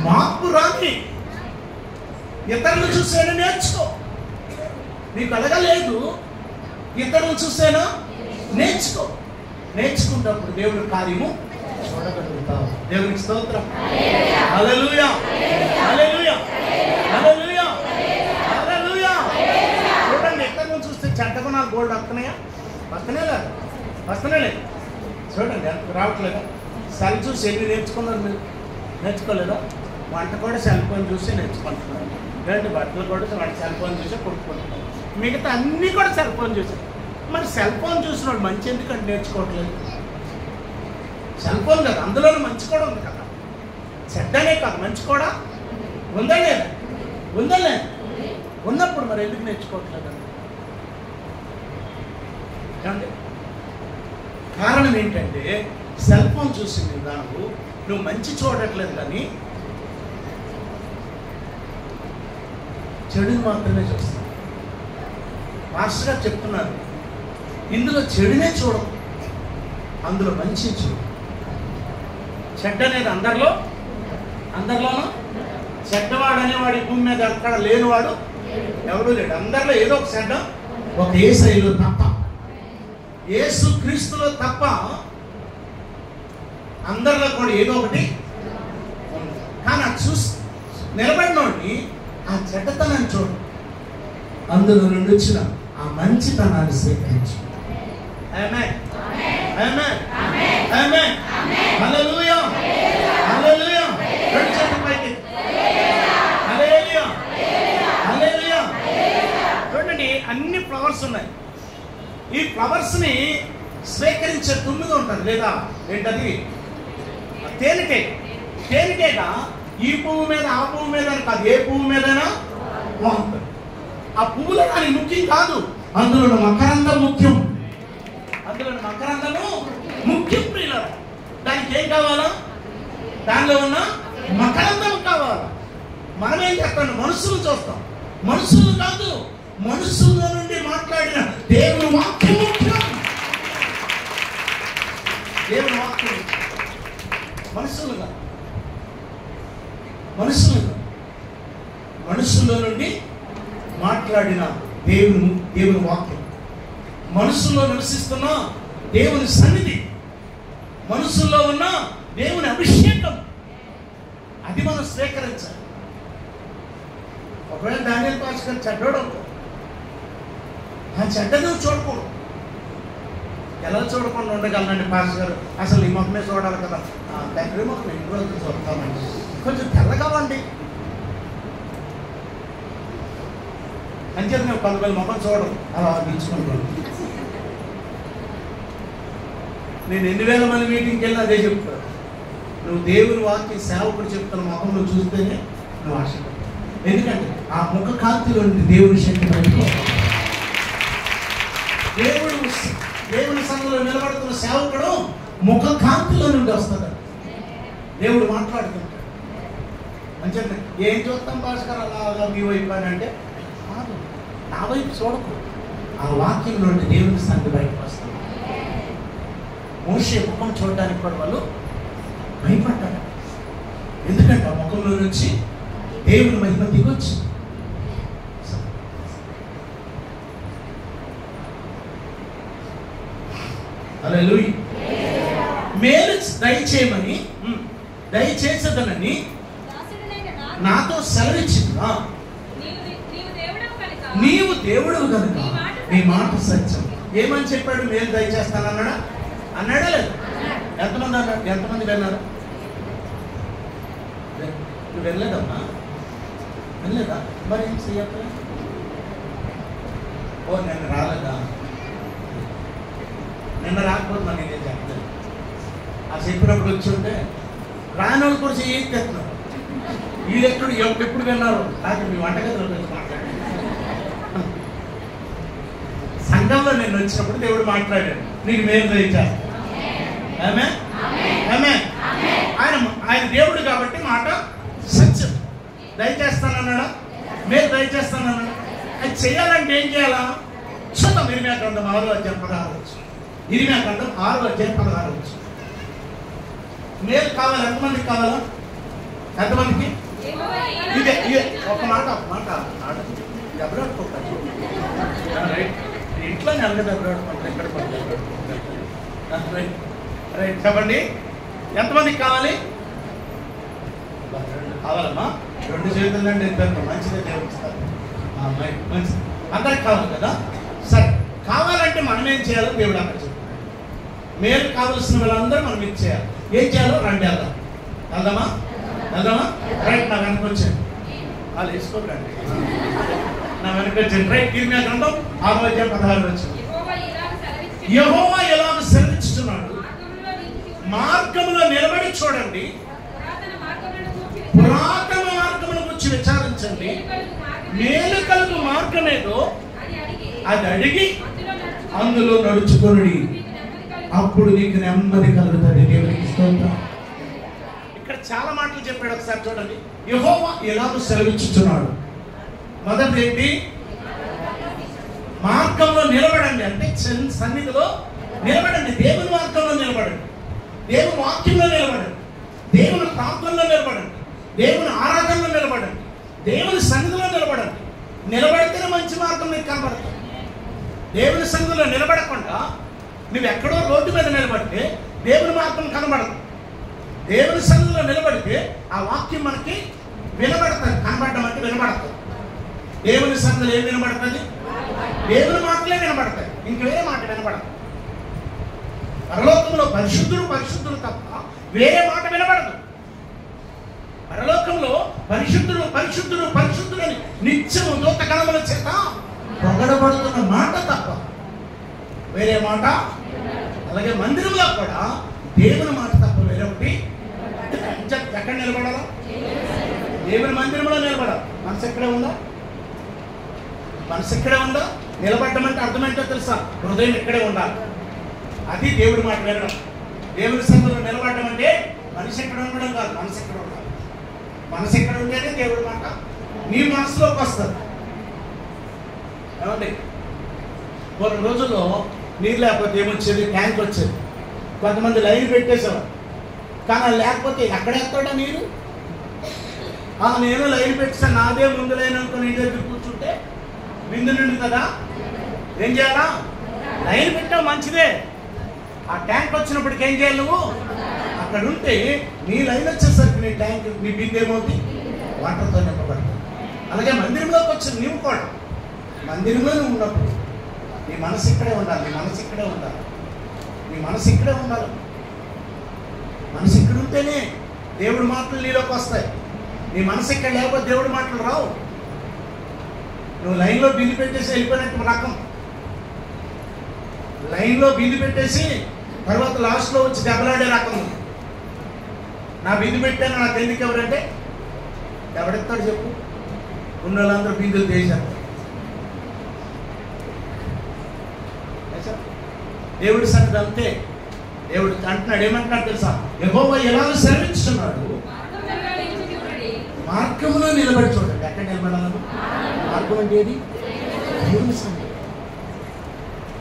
[SPEAKER 1] మార్పు రాని, ఇతరులు చూసేనా నేర్చుకో. నీకు అడగలేదు, ఇతరులు చూసేనా నేర్చుకో. నేర్చుకున్నప్పుడు దేవుడి కార్యము చూడగలుగుతావు. దేవునికి స్తోత్రం. హల్లెలూయా, హల్లెలూయా, హల్లెలూయా, హల్లెలూయా. చూడండి, ఇతరులు చూస్తే చెడ్డ గుణాలు గోల్డ్ వస్తున్నాయా, వస్తనే లేదు. చూడండి రావట్లేదా. సెల్ చూసి ఎన్ని నేర్చుకున్నారు మీరు, నేర్చుకోలేదా. వంట కూడా సెల్ ఫోన్ చూసి నేర్చుకుంటున్నారు. లేదంటే బట్టలు కూడా వాటి సెల్ ఫోన్ చూసి కొట్టుకుంటున్నారు. మిగతా అన్నీ కూడా సెల్ ఫోన్ చూసారు. మరి సెల్ ఫోన్ చూసినోడు మంచి ఎందుకంటే నేర్చుకోవట్లేదు. సెల్ ఫోన్ కదా, అందులోనే మంచి కూడా ఉంది కదా, చెడ్డనే కాదు మంచి కూడా ఉందా లేదా, ఉందా లేదు, ఉన్నప్పుడు మరి ఎందుకు నేర్చుకోవట్లేదు అండి. కారణం ఏంటంటే సెల్ ఫోన్ చూసింది దానికి నువ్వు మంచి చూడట్లేదు, కానీ చెడుని మాత్రమే చూస్తావు. మాస్టర్ గారు చెప్తున్నారు, ఇందులో చెడునే చూడవు, అందులో మంచి చూడు. చెడ్డ అనేది అందరిలోనూ చెడ్డవాడు అనేవాడు ఈ భూమి మీద అక్కడ లేనివాడు ఎవడూ లేడు. అందరిలో ఏదో ఒక చెడ్డ ఒక యేసయ్యలో తప్ప, యేసు క్రీస్తులో తప్ప అందరిలో కూడా ఏదో ఒకటి ఉంది. కానీ అది చూసి నిలబడినోడిని ఆ చెడ్డతనాన్ని చూడు, అందులో నుండి వచ్చిన ఆ మంచితనాన్ని స్వీకరించు. ఆమేన్, ఆమేన్, ఆమేన్, హల్లెలూయా, హల్లెలూయా. రెండు చేతుల పైకి, హల్లెలూయా, హల్లెలూయా. చూడండి, అన్ని ఫ్లవర్స్ ఉన్నాయి. ఈ ఫ్లవర్స్ ని స్వీకరించే తుమ్మిగా ఉంటుంది లేదా ఏంటది, తేనెటీగ. ఈ పువ్వు మీద ఆ పువ్వు మీద కాదు, ఏ పువ్వు మీదైనా బాగుంటుంది. ఆ పువ్వులో కానీ ముఖ్యం కాదు, అందులో మకరందం ముఖ్యం. మకరందము ముఖ్యం ప్రియులారా. దానికి ఏం కావాలా, దానిలో ఉన్న మకరందం కావాలా. మనం ఏం చేస్తాం, మనుషులు చూస్తాం. మనుషులు కాదు, మనుషుల నుండి మాట్లాడిన దేవుని వాక్యం ముఖ్యం. దేవుని వాక్యం మనుషులుగా మనుషుల నుండి మాట్లాడిన దేవుని వాక్యం, మనసులో నివసిస్తున్న దేవుని సన్నిధి, మనసులో ఉన్న దేవుని అభిషేకం, అది మనం స్వీకరించాలి. ఒకవేళ దానియేలు పాస్టర్ చెడ్డోడు, ఆ చెడ్డను చూడకూడదు. ఎలా చూడకుండా ఉండగలనండి పాస్ గారు? అసలు ఈ మొక్కమే చూడాలి కదా. దగ్గర మొక్క 2 రోజులు చూస్తామండి, కొంచెం తెల్లగావండి అని చెప్పి మేము 10,000 మొక్కలు చూడడం అలా తీర్చుకుంటాను. నేను 2,000 మంది మీటింగ్కి వెళ్ళి అదే చెప్తాను. నువ్వు దేవుని వాక్య సేవకుడు చెప్తున్న మొఖం నువ్వు చూస్తేనే నువ్వు ఆశపడు. ఎందుకంటే ఆ ముఖ కాంతిలో నుండి దేవుని శక్తి బయటకు, దేవుని సంఘంలో నిలబడుతున్న సేవకుడు ముఖ కాంతిలో నుండి వస్తాడు. దేవుడు మాట్లాడుతుంటాడు. అని చెప్పి ఏం చూస్తాం భాస్కర్ అలా మీ వైపు అని అంటే, కాదు, నా వైపు చూడకు, ఆ వాక్యం నుండి దేవుని సంఘం బయటకు వస్తాడు. మోషే ముఖం చూడడానికి కూడా వాళ్ళు భయపడ్డారు. ఎందుకంటే ఆ ముఖంలో నుంచి దేవుని మహిమ దిగొచ్చు. హల్లెలూయా. మేలు దయచేయమని దయచేసేదనని నాతో సెలవిచ్చింది. నీవు దేవుడు కనుక నీ మాట సత్యం. ఏమని చెప్పాడు? మేలు దయచేస్తానన్నాడా? అన్నాడా లేదు? ఎంతమంది అన్నాడు? ఎంతమంది విన్నారు? నువ్వు వెళ్ళలేదమ్మా? వెళ్ళలేదా? మరి ఏం చెయ్యట్లే? ఓ నిన్న రాలేదా? నిన్న రాకపోతే మరి నేనేం చెప్పలేదు. ఆ చెప్పినప్పుడు వచ్చి ఉంటే రాని వాళ్ళు కూడా ఏం తెస్తున్నారు. వీళ్ళు ఎప్పుడు విన్నారు? నాకు మీ వంటగదిలో వచ్చి మాట్లాడారు. సంఘంలో నేను వచ్చినప్పుడు దేవుడు మాట్లాడాడు, నీకు మేలు దయచేస్తాను. ఆమేన్, ఆమేన్. ఆయన దేవుడు కాబట్టి మాట సత్యం. దయచేస్తానన్నాడా? మేలు దయచేస్తానన్నాడా? అది చేయాలంటే ఏం చేయాలా? చూద్దాం. ఇర్మియా గ్రంథం 6వ అధ్యాయం 16 వచ్చు. ఇర్మియా గ్రంథం 6వ అధ్యాయం 16 వచ్చు. మేలు కావాలి. ఎంతమందికి కావాలా? ఎంతమందికి? ఇదే ఒక మాట దెబ్బలాడుకోకండి. ఇంట్లో నెలక దెబ్బలాడుకుంటారు, ఎక్కడ రైట్. చెప్పండి, ఎంతమందికి కావాలి? కావాలమ్మా? 2 చేతులండి. ఇద్దరు మంచిదే దేవుడిస్తారు. మంచిది, అందరికి కావాలి కదా. సరే, కావాలంటే మనం ఏం చేయాలో దేవుడు అక్కడ చెప్తాడు. మేలు కావలసిన వాళ్ళందరూ మనం ఏం చేయాలి? ఏం చేయాలో రండి వెళ్దాం. వెళ్దామా? రైట్, నా వెనక వచ్చాను. వాళ్ళు వేసుకోకండి, నా వెనక వచ్చాను. రైట్, ఇర్మియా గ్రంథం 6వ అధ్యాయం 16 వచ్చింది. యెహోవా ఎలాగ సెలవిస్తున్నాడు, మార్గములో నిలబడి చూడండి, పురాతన మార్గమును గురించి విచారించండి, మేలు కలుగు మార్గమేదో అది అడిగి అందులో నడుచుకొని, అప్పుడు నీకు నెమ్మది కలుగుతుంది. దేవునికి స్తోత్రం. ఇక్కడ చాలా మాటలు చెప్పాడు, ఒకసారి చూడండి. యెహోవా ఎలాగో సెలవిచ్చుచున్నాడు. మొదటి ఏంటి? మార్గంలో నిలబడండి, అంటే సన్నిధిలో నిలబడండి, దేవుని మార్గంలో నిలబడండి, దేవుని వాక్యంలో నిలబడండి, దేవుని ప్రాంతంలో నిలబడండి, దేవుని ఆరాధనలో నిలబడండి, దేవుని సన్నిధిలో నిలబడండి. నిలబడితేనే మంచి మార్గం మీకు కనబడుతుంది. దేవుని సన్నిధిలో నిలబడకుండా నువ్వు ఎక్కడో రోడ్డు మీద నిలబడితే దేవుని మార్గం కనబడదు. దేవుని సన్నిధిలో నిలబడితే ఆ వాక్యం మనకి వినబడుతుంది. కనబడడం అంటే వినబడుతుంది. దేవుని సన్నిధిలో ఏం వినబడుతుంది? దేవుని మాటలే వినబడతాయి, ఇంక వేరే మాట వినబడదు. పరలోకంలో పరిశుద్ధులు తప్ప వేరే మాట వినబడదు. పరలోకంలో పరిశుద్ధులు అని నిత్యము దూత గణముల చేత పొగడబడుతున్న మాట తప్ప వేరే మాట. అలాగే మందిరంలో కూడా దేవుని మాట తప్ప వేరే ఒకటి. ఎక్కడ నిలబడాలా? దేవుని మందిరంలో నిలబడాలి. మనసు ఎక్కడే ఉందా? నిలబడడం అంటే అర్థం ఏంటో తెలుసా? హృదయం ఇక్కడే ఉండాలి. అది దేవుడి మాట వినడం. దేవుని సన్నిధిలో నిలబడడం అంటే మనిషి ఎక్కడ ఉండడం కాదు, మనసు ఎక్కడ ఉండాలి. మనసు ఎక్కడ ఉంటేనే దేవుడి మాట నీ మనసులోకి వస్తుంది. ఏమండి, కొన్ని రోజుల్లో నీరు లేకపోతే ఏమొచ్చేది? ట్యాంక్ వచ్చేది. కొంతమంది లైన్ పెట్టేసేవారు. కానీ లేకపోతే ఎక్కడెత్తాడా నీరు? నేను లైన్ పెట్టేసాను, నాదే ముందు లైన్ అనుకుని నీ దగ్గర కూర్చుంటే బిందు నిండు కదా. ఏం చేయాలా? లైన్ పెట్టావు మంచిదే. ఆ ట్యాంక్ వచ్చినప్పటికి ఏం చేయాలి? నువ్వు అక్కడ ఉంటే నీ లైన్ వచ్చేసరికి నీ ట్యాంక్, నీ బిందు ఏమవుతుంది? వాటర్తో నింపబడుతుంది. అలాగే మందిరంలోకి వచ్చింది నీవు కూడా. మందిరంలో నువ్వు ఉన్నప్పుడు నీ మనసు ఇక్కడే ఉండాలి. నీ మనసు ఇక్కడే ఉండాలి. మనసు ఇక్కడ ఉంటేనే దేవుడి మాటలు నీలోకి వస్తాయి. నీ మనసు ఇక్కడ లేకపోతే దేవుడి మాటలు రావు. నువ్వు లైన్లో బిల్లు పెట్టేసి వెళ్ళిపోయినట్టు రకం. లైన్లో బిల్లు పెట్టేసి తర్వాత లాస్ట్లో వచ్చి దెబ్బలాడే రకం. నా బిందు పెట్టాను, నాకు ఎందుకు ఎవరంటే ఎవడెత్తాడు చెప్పు? ఉన్న వాళ్ళందరూ బిందులు చేశారు. దేవుడి సంగతి అంతే. దేవుడు అంటున్నాడు, ఏమంటున్నాడు తెలుసా? యెహోవా ఎలా సెలవిస్తున్నాడు, మార్గంలో నిలబడి చూడండి. ఎక్కడ నిలబడాలను? మార్గం అంటే ఏది? దేవుని సన్నిధి.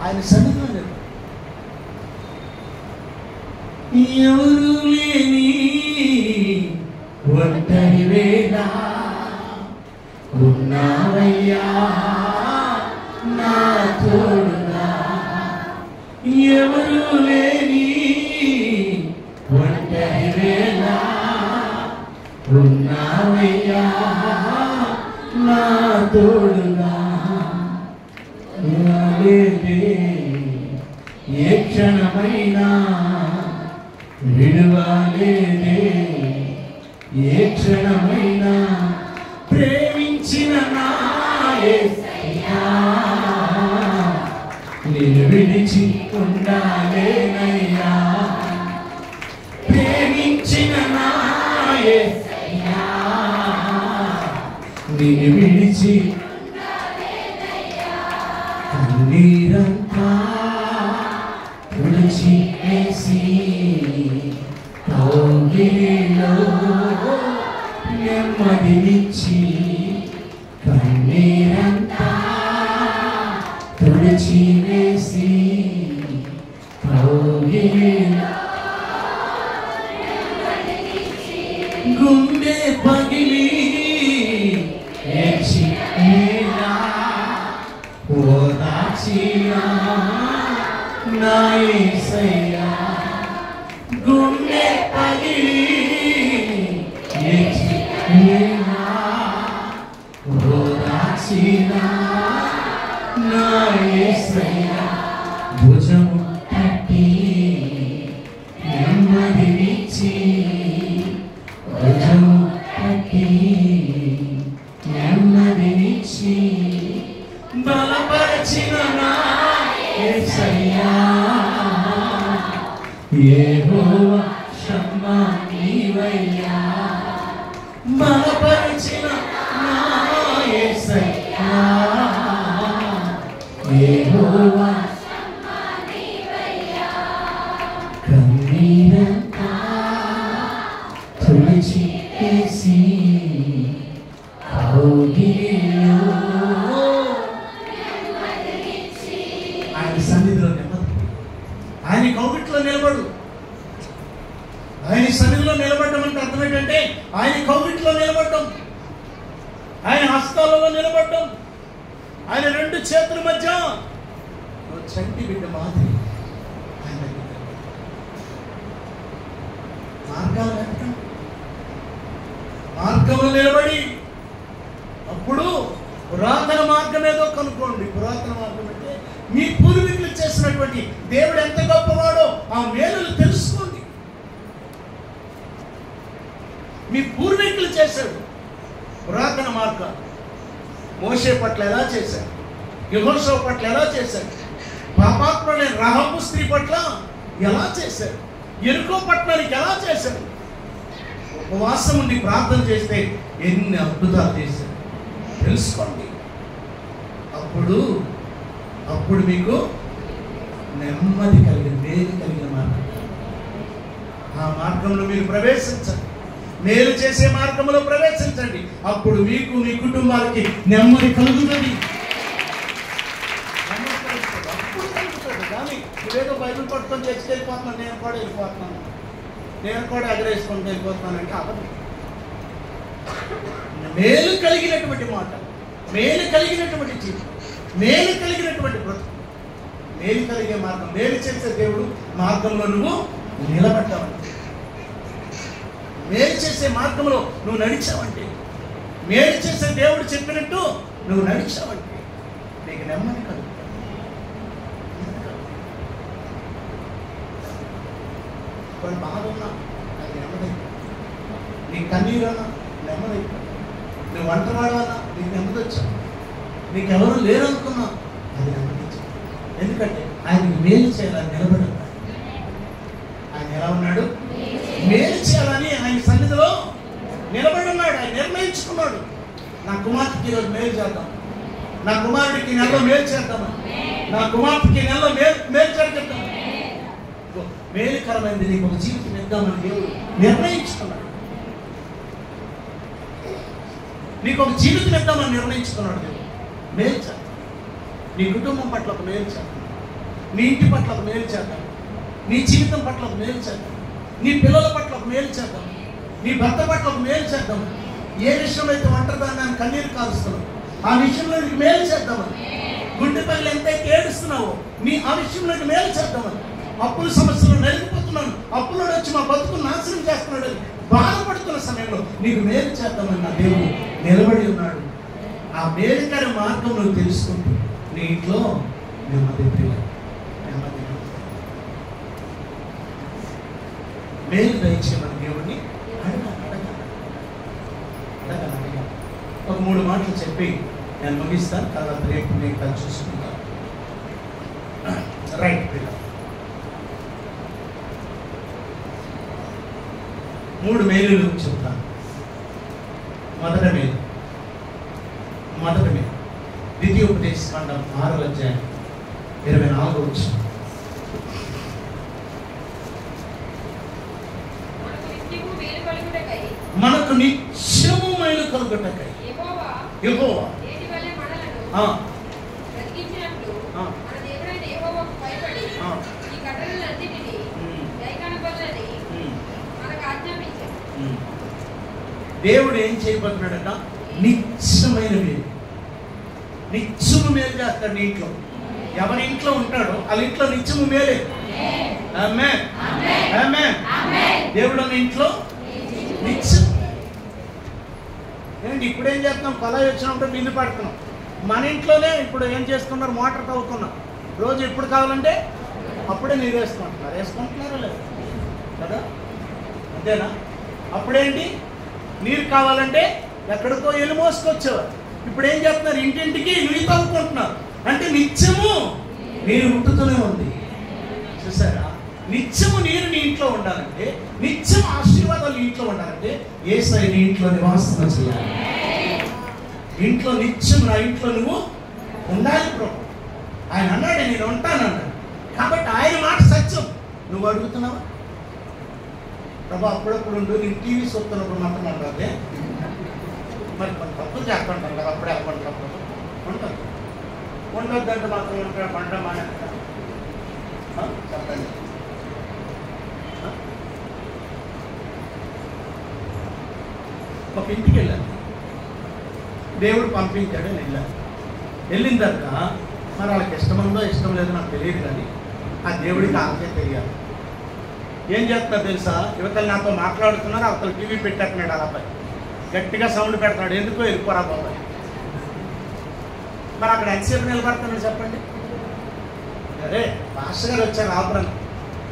[SPEAKER 1] ఆయన సన్నిధిలో నిలబడి. ఎవరు లేని ఒంటరి వేళ ఉన్నావయ్యా నా తోడుగా. ఎవరు లేని ఒంటరి వేళ ఉన్నావయ్యా నా తోడుగా. ఏ క్షణమైనా విడువలేదే, ఏ క్షణమైనా ప్రేమించిన నా యేసయ్యా నిన్ను విడిచి ఉండాలేనయ్యా. ప్రేమించిన నా యేసయ్యా నిన్ను విడిచి కన్నీరంతా తుడిచి వేసి కౌగిలిలో నెమ్మదినిచ్చి, కన్నీరంతా తుడిచి వేసి కౌగిలిలో గుండె పగిలి ఏడ్చి ఓదార్చినా నా యేసయ్యా. గుండె పగిలి ఓదార్చినా నా యేసయ్యా. భుజము తట్టి నెమ్మదినిచ్చి, భుజము తట్టి నెమ్మదినిచ్చి బలపరిచిన నా యేసయ్యా. యెహోవా షమ్మా నీవయ్యా. బలపరిచిన నా యేసయ్యా. యెహోవా షమ్మా నీవయ్యా. కన్నీరంతా తుడిచి వేసి కౌగిలిలో ఆయన సన్నిధిలో నిలబడు. ఆయన కౌగిట్లో నిలబడు. ఆయన సన్నిధిలో నిలబడడం అంటే అర్థం ఏంటంటే ఆయన కౌగిట్లో నిలబడడం, ఆయన హస్తాలలో నిలబడడం, ఆయన రెండు చేతుల మధ్య చంటి బిడ్డ మాదిరి ఆయన మార్గంలో నిలబడి. అప్పుడు పురాతన మార్గం ఏదో కనుక్కోండి. పురాతన మార్గం అంటే మీ పూర్వీకులు చేసినటువంటి దేవుడు ఎంత గొప్పవాడో ఆ మేలులు తెలుసుకోండి. మీ పూర్వీకులు చేశాడు పురాతన మార్గం. మోషే పట్ల ఎలా చేశాడు, యెహోషువ పట్ల ఎలా చేశాడు, పాపాత్ముడైన రాహాబు స్త్రీ పట్ల ఎలా చేశాడు, యెరికో పట్టణానికి ఎలా చేశాడు. ఉపవాసం ఉండి ప్రార్థన చేస్తే ఎన్ని అద్భుతాలు చేశాడు తెలుసుకోండి. అప్పుడు మీకు నెమ్మది కలిగిన, మేలు కలిగిన మార్గం. ఆ మార్గంలో మీరు ప్రవేశించండి. మేలు చేసే మార్గంలో ప్రవేశించండి. అప్పుడు మీకు మీ కుటుంబాలకి నెమ్మది కలుగుతుంది. అప్పుడు కలుగుతుంది. కానీ నువ్వేదో బైబిల్ పట్టుకొని తెచ్చుకెళ్ళిపోతున్నాను, నేను కూడా వెళ్ళిపోతున్నాను, నేను కూడా ఎగరేసుకొని వెళ్ళిపోతున్నానంటే అవ్వదు. మేలు కలిగినటువంటి మాట, మేలు కలిగినటువంటి జీవితం, మేలు కలిగినటువంటి బ్రతుకు, మేలు కలిగే మార్గం, మేలు చేసే దేవుడు మార్గంలో నువ్వు నిలబడ్డావంటే, మేలు చేసే మార్గంలో నువ్వు నడిచావంటే, మేలు చేసే దేవుడు చెప్పినట్టు నువ్వు నడిచావంటే నీకు నెమ్మది కలుగుతుంది. వాడు బాధ ఉన్నా అది నెమ్మదైపోతుంది. నీ కన్నీరు అన్నా నెమ్మదైపోతుంది. నువ్వు వంటవాడన్నా నీకు నెమ్మది వచ్చావు. నీకెవరు లేరు అనుకున్నా అది నెమ్మదించు. ఎందుకంటే ఆయనకి మేలు చేయాలని నిలబడి ఉన్నాడు. ఆయన ఎలా ఉన్నాడు? మేలు చేయాలని ఆయన సన్నిధిలో నిలబడి ఉన్నాడు. ఆయన నిర్ణయించుకున్నాడు, నా కుమార్తెకి ఈరోజు మేలు చేద్దాం, నా కుమారుడికి నెలలో మేలు చేద్దామని, నా కుమార్తెకి నెలలో మేలు చేద్దాం, మేలుకరమైనది నీకు ఒక జీవితం ఇద్దామని దేవుడు నిర్ణయించుకున్నాడు. నీకు ఒక జీవితం ఇద్దామని నిర్ణయించుకున్నాడు దేవుడు. మేలు చేద్దాం, నీ కుటుంబం పట్ల ఒక మేలు చేద్దాం, నీ ఇంటి పట్ల ఒక మేలు చేద్దాం, నీ జీవితం పట్ల ఒక మేలు చేద్దాం, నీ పిల్లల పట్ల ఒక మేలు చేద్దాం, నీ భర్త పట్ల ఒక మేలు చేద్దాం. ఏ విషయంలో అయితే ఒంటరిదాన్ని కన్నీరు కారుస్తున్నావు ఆ విషయంలో నీకు మేలు చేద్దామని, గుండె పల్లి ఎంతైతే ఏడుస్తున్నావో ఆ విషయంలో మేలు చేద్దామని, అప్పుల సమస్యలు నలిగిపోతున్నాను, అప్పులో వచ్చి మా బతుకును నాశనం చేస్తున్నాడు బాధపడుతున్న సమయంలో నీకు మేలు చేద్దామని నా దేవుడు నిలబడి ఉన్నాడు. ఆ మేలుకర మార్గం నువ్వు తెలుసుకుంటూ నీ ఇంట్లో నెమ్మది నెమ్మది మేలు దయచేయమని దేవుడిని ఒక 3 మాటలు చెప్పి నేను ముగిస్తాను. తర్వాత రేపు నేను కలిసి చూసుకుంటాను. రైట్ పిల్లలు, 3 మేలులు చెప్తాను. మొదటి మేలు ద్వితీయోపదేశకాండం 6వ అధ్యాయం 24వ వచనం. మనకు నిత్యము మేలు కలుగుటకై యెహోవా దేవుడు ఏం చేయబోతున్నాడట? నిత్యమైన మేలు, నిత్యము మేలు చేస్తాడు నీ ఇంట్లో. ఎవరి ఇంట్లో ఉంటాడో వాళ్ళ ఇంట్లో నిత్యము మేలే. ఆమేన్, ఆమేన్. దేవుడు అన్న ఇంట్లో నిత్యం. ఏంటి ఇప్పుడేం చేస్తున్నాం? కొలాయి వచ్చినప్పుడు బిల్లు పడుతున్నాం. మన ఇంట్లోనే ఇప్పుడు ఏం చేస్తున్నారు? మోటార్ తవ్వుతున్నాం. రోజు ఎప్పుడు కావాలంటే అప్పుడే నీరు వేసుకుంటున్నారు. వేసుకుంటున్నారా లేదు కదా? అంతేనా? అప్పుడేంటి నీరు కావాలంటే ఎక్కడికో వెళ్ళి మోసుకొచ్చేవారు. ఇప్పుడు ఏం చేస్తున్నారు? ఇంటింటికి నీరు తవ్వుకుంటున్నారు. అంటే నిత్యము నీరు ఉంటుతూనే ఉంది. చూసారా? నిత్యము నీరు నీ ఇంట్లో ఉండాలంటే, నిత్యం ఆశీర్వాదాలు నీ ఇంట్లో ఉండాలంటే యేసయ్య నీ ఇంట్లో నివాసం చేయాలి. ఇంట్లో నిత్యం నా ఇంట్లో నువ్వు ఉండాలి ప్రభు. ఆయన అన్నాడు నేను ఉంటానన్నాడు. కాబట్టి ఆయన మాట సత్యం. నువ్వు అడుగుతున్నావా? ప్రభు అప్పుడప్పుడు ఉండు, నేను టీవీ చూస్తున్నప్పుడు మాత్రం అంటే మరి కొన్ని తప్పులు చేస్తుంటాను కదా, అప్పుడే అప్పుడు ఉంటుంది. ఉండొద్దంటే మాత్రం ఉంటాడు పంట మానే చెప్పండి. ఒక ఇంటికి వెళ్ళాను, దేవుడు పంపించాడు, నేను వెళ్ళాను. వెళ్ళిన తర్వాత మరి వాళ్ళకి ఇష్టముందో ఇష్టం లేదో నాకు తెలియదు, కానీ ఆ దేవుడికి వాళ్ళకే తెలియాలి. ఏం చేస్తున్నారు తెలుసా? యువతలు నాతో మాట్లాడుతున్నారు, అవతల టీవీ పెట్టేస్తున్నాడు. అలా పై గట్టిగా సౌండ్ పెడుతున్నాడు. ఎందుకో వెళ్ళిపోరా బాబాయ్. మరి అక్కడ ఎంతసేపు నిలబడుతున్నాడు చెప్పండి? అరే పాస్టర్ గారు వచ్చారు ఆపరని.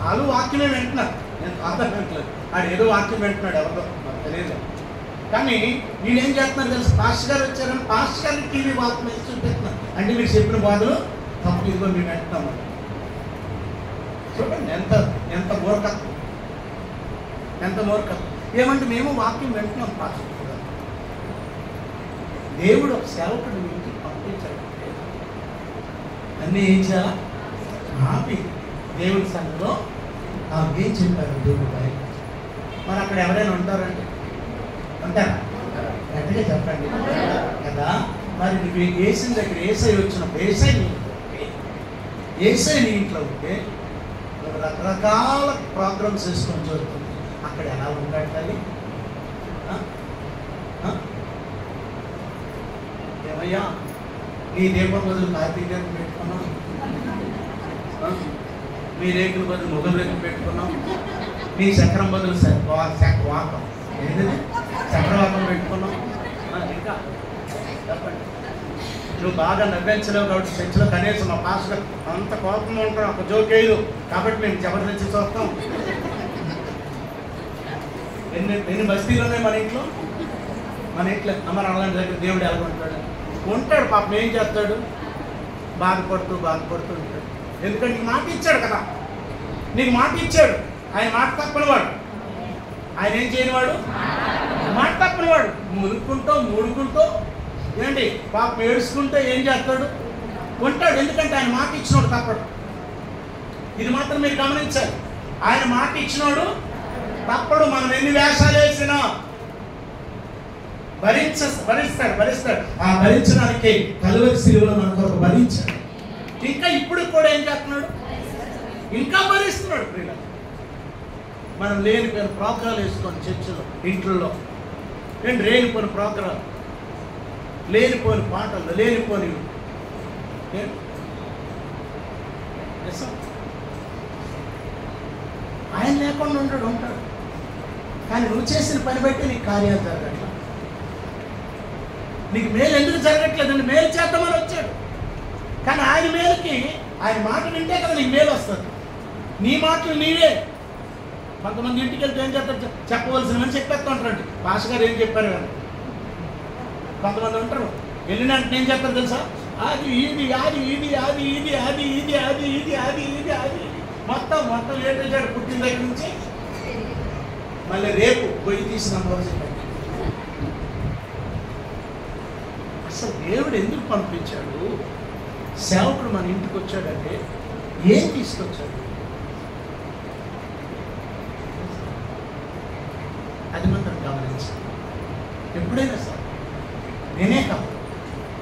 [SPEAKER 1] వాళ్ళు వాక్యమే వింటున్నారు, నేను కాదనట్లేదు. ఆడు ఏదో వాక్యం వింటున్నాడు, ఎవరితో నాకు తెలియదు. కానీ నేనేం చేస్తున్నాను తెలుసు? పాస్టర్ గారు వచ్చారని పాస్టర్ గారిని టీవీ వాక్యం వేసి చూపిస్తున్నాను. అంటే మీరు చెప్పిన బాధలు తప్పు, ఇదిగో మేము వింటున్నాము. చూడండి ఎంత ఎంత మూర్ఖత్వం, ఎంత మూర్ఖత్వం. ఏమంటే మేము వాక్యం వింటున్నాం పాస్టర్ గారు. దేవుడు ఒక సేవకుడు ఇంటికి పంపించాడు. అన్నీ ఏం చేయాలా? ఆపి దేవుడి సంఘంలో ఏం చెప్పారు దేవుడు పై. మరి అక్కడ ఎవరైనా ఉంటారంటే ఉంటారా? గట్టిగా చెప్పండి కదా. మరి నువ్వు ఏసీ దగ్గర ఏసై వచ్చినప్పుడు ఏసై నీ ఇంట్లో ఉంటే రకరకాల ప్రోగ్రామ్స్ వేసుకొని చూస్తుంది. అక్కడ ఎలా ఉంటాడు? ఏమయ్యా నీ దీపం బదులు కార్తీక దీపం పెట్టుకున్నాం, మీ రేకుల బదులు మొగలు రేకులు పెట్టుకున్నాం, నీ చక్రం బదులు వాకం ఏంటది చక్రవాకం పెట్టుకున్నాం. ఇంకా చెప్పండి. నువ్వు బాగా నవ్వించలేవు కాబట్టి చర్చలో కనీసం మా పాస్టర్ అంత కోపంగా ఉంటాం, ఒక జోకేయులు కాబట్టి మేము జబర్దస్తి చూస్తాం. ఎన్ని బస్తీలు ఉన్నాయి మన ఇంట్లో? మన ఇంట్లో అమ్మ అలాంటి దగ్గర దేవుడు ఎలా ఉంటాడు పాపం. ఏం చేస్తాడు? బాధపడుతూ ఉంటాడు. ఎందుకంటే నీకు మాట ఇచ్చాడు కదా, నీకు మాట ఇచ్చాడు. ఆయన మాట తప్పనివాడు, ఆయన ఏం చేయనివాడు, మాట తప్పనివాడు. మూడుకుంటూ ఏంటి పాపం ఏడుచుకుంటూ ఏం చేస్తాడు? ఉంటాడు. ఎందుకంటే ఆయన మాట ఇచ్చినోడు తప్పడు. ఇది మాత్రం మీరు గమనించాలి. ఆయన మాట ఇచ్చినోడు తప్పడు. మనం ఎన్ని వేషాలు వేసినా భరిస్తాడు. ఆ భరించడానికి కలువరి శిలువలో మన కొరకు భరించాడు. ఇంకా ఇప్పుడు కూడా ఏం చేస్తున్నాడు? ఇంకా భరిస్తున్నాడు. ప్రియులారా, మనం లేనిపోయిన ప్రోగ్రాలు వేసుకొని చర్చలో ఇంట్లో ఏంటి లేనిపోయిన ప్రోగ్రాలు, లేనిపోయిన పాటలు, లేనిపోని ఆయన లేకుండా ఉంటాడు. కానీ నువ్వు చేసిన పని బట్టి నీకు కార్యాలు జరగట్లా. నీకు మేలు ఎందుకు జరగట్లేదండి? మేలు చేద్దామని వచ్చాడు. కానీ ఆయన మేలుకి ఆయన మాట వింటే కదా నీకు మేలు వస్తుంది. నీ మాటలు నీవే. కొంతమంది ఇంటికి వెళ్తే ఏం చేస్తారు? చెప్పవలసినవని చెప్పేస్తూ ఉంటారండి. భాష గారు ఏం చెప్పారు కానీ కొంతమంది ఉంటారు. వెళ్ళినట్టు ఏం చెప్తారు తెలుసా? అది ఇది మొత్తం ఏంటంటే పుట్టిన దగ్గర నుంచి మళ్ళీ రేపు పొయ్యి తీసిన అసలు దేవుడు ఎందుకు పంపించాడు? సేవకుడు మన ఇంటికి వచ్చాడంటే ఏం తీసుకొచ్చాడు? అది మాత్రం గమనించాలి. ఎప్పుడైనా సరే నేనే కాదు,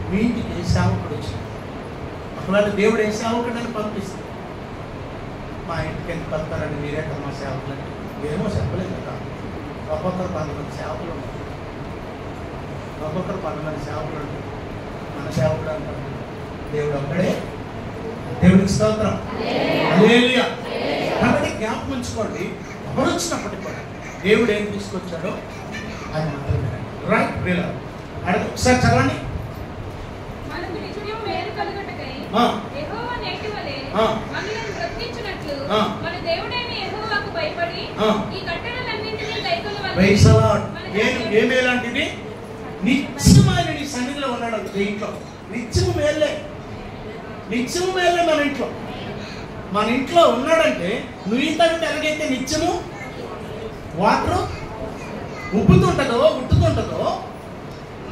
[SPEAKER 1] మీ ఇంటికి ఏ సేవకుడు వచ్చాడు. ఒకవేళ దేవుడు ఏ సేవకుడని పంపిస్తాడు. మా ఇంటికి ఎందుకు పడతారండి మీరే కదా మా సేవకులని? ఏమో చెప్పలేదు కదా. ఒక్కొక్కరు 10 సేవకులు ఉంటారు. మన సేవకుడు అంటారు. దేవుడు ఒక్కడే. దేవుడికి స్తోత్రం. హల్లెలూయా. కాబట్టి జ్ఞాపకం ఉంచుకోండి, ఎవరు వచ్చినప్పటికీ కూడా దేవుడు ఏం తీసుకొచ్చాడో అది మాత్రమే. రైట్ ప్రియులారా, ఒకసారి చదవండి. ఏమేలాంటిది? నిత్యమైన నీ సన్నిధిలో ఉన్నాడు. ఇంట్లో నిత్యము మేలే మన ఇంట్లో ఉన్నాడంటే నువ్వు ఇంతకంటే ఎలాగైతే నిత్యము వాటర్ ఉట్టుతుంటుందో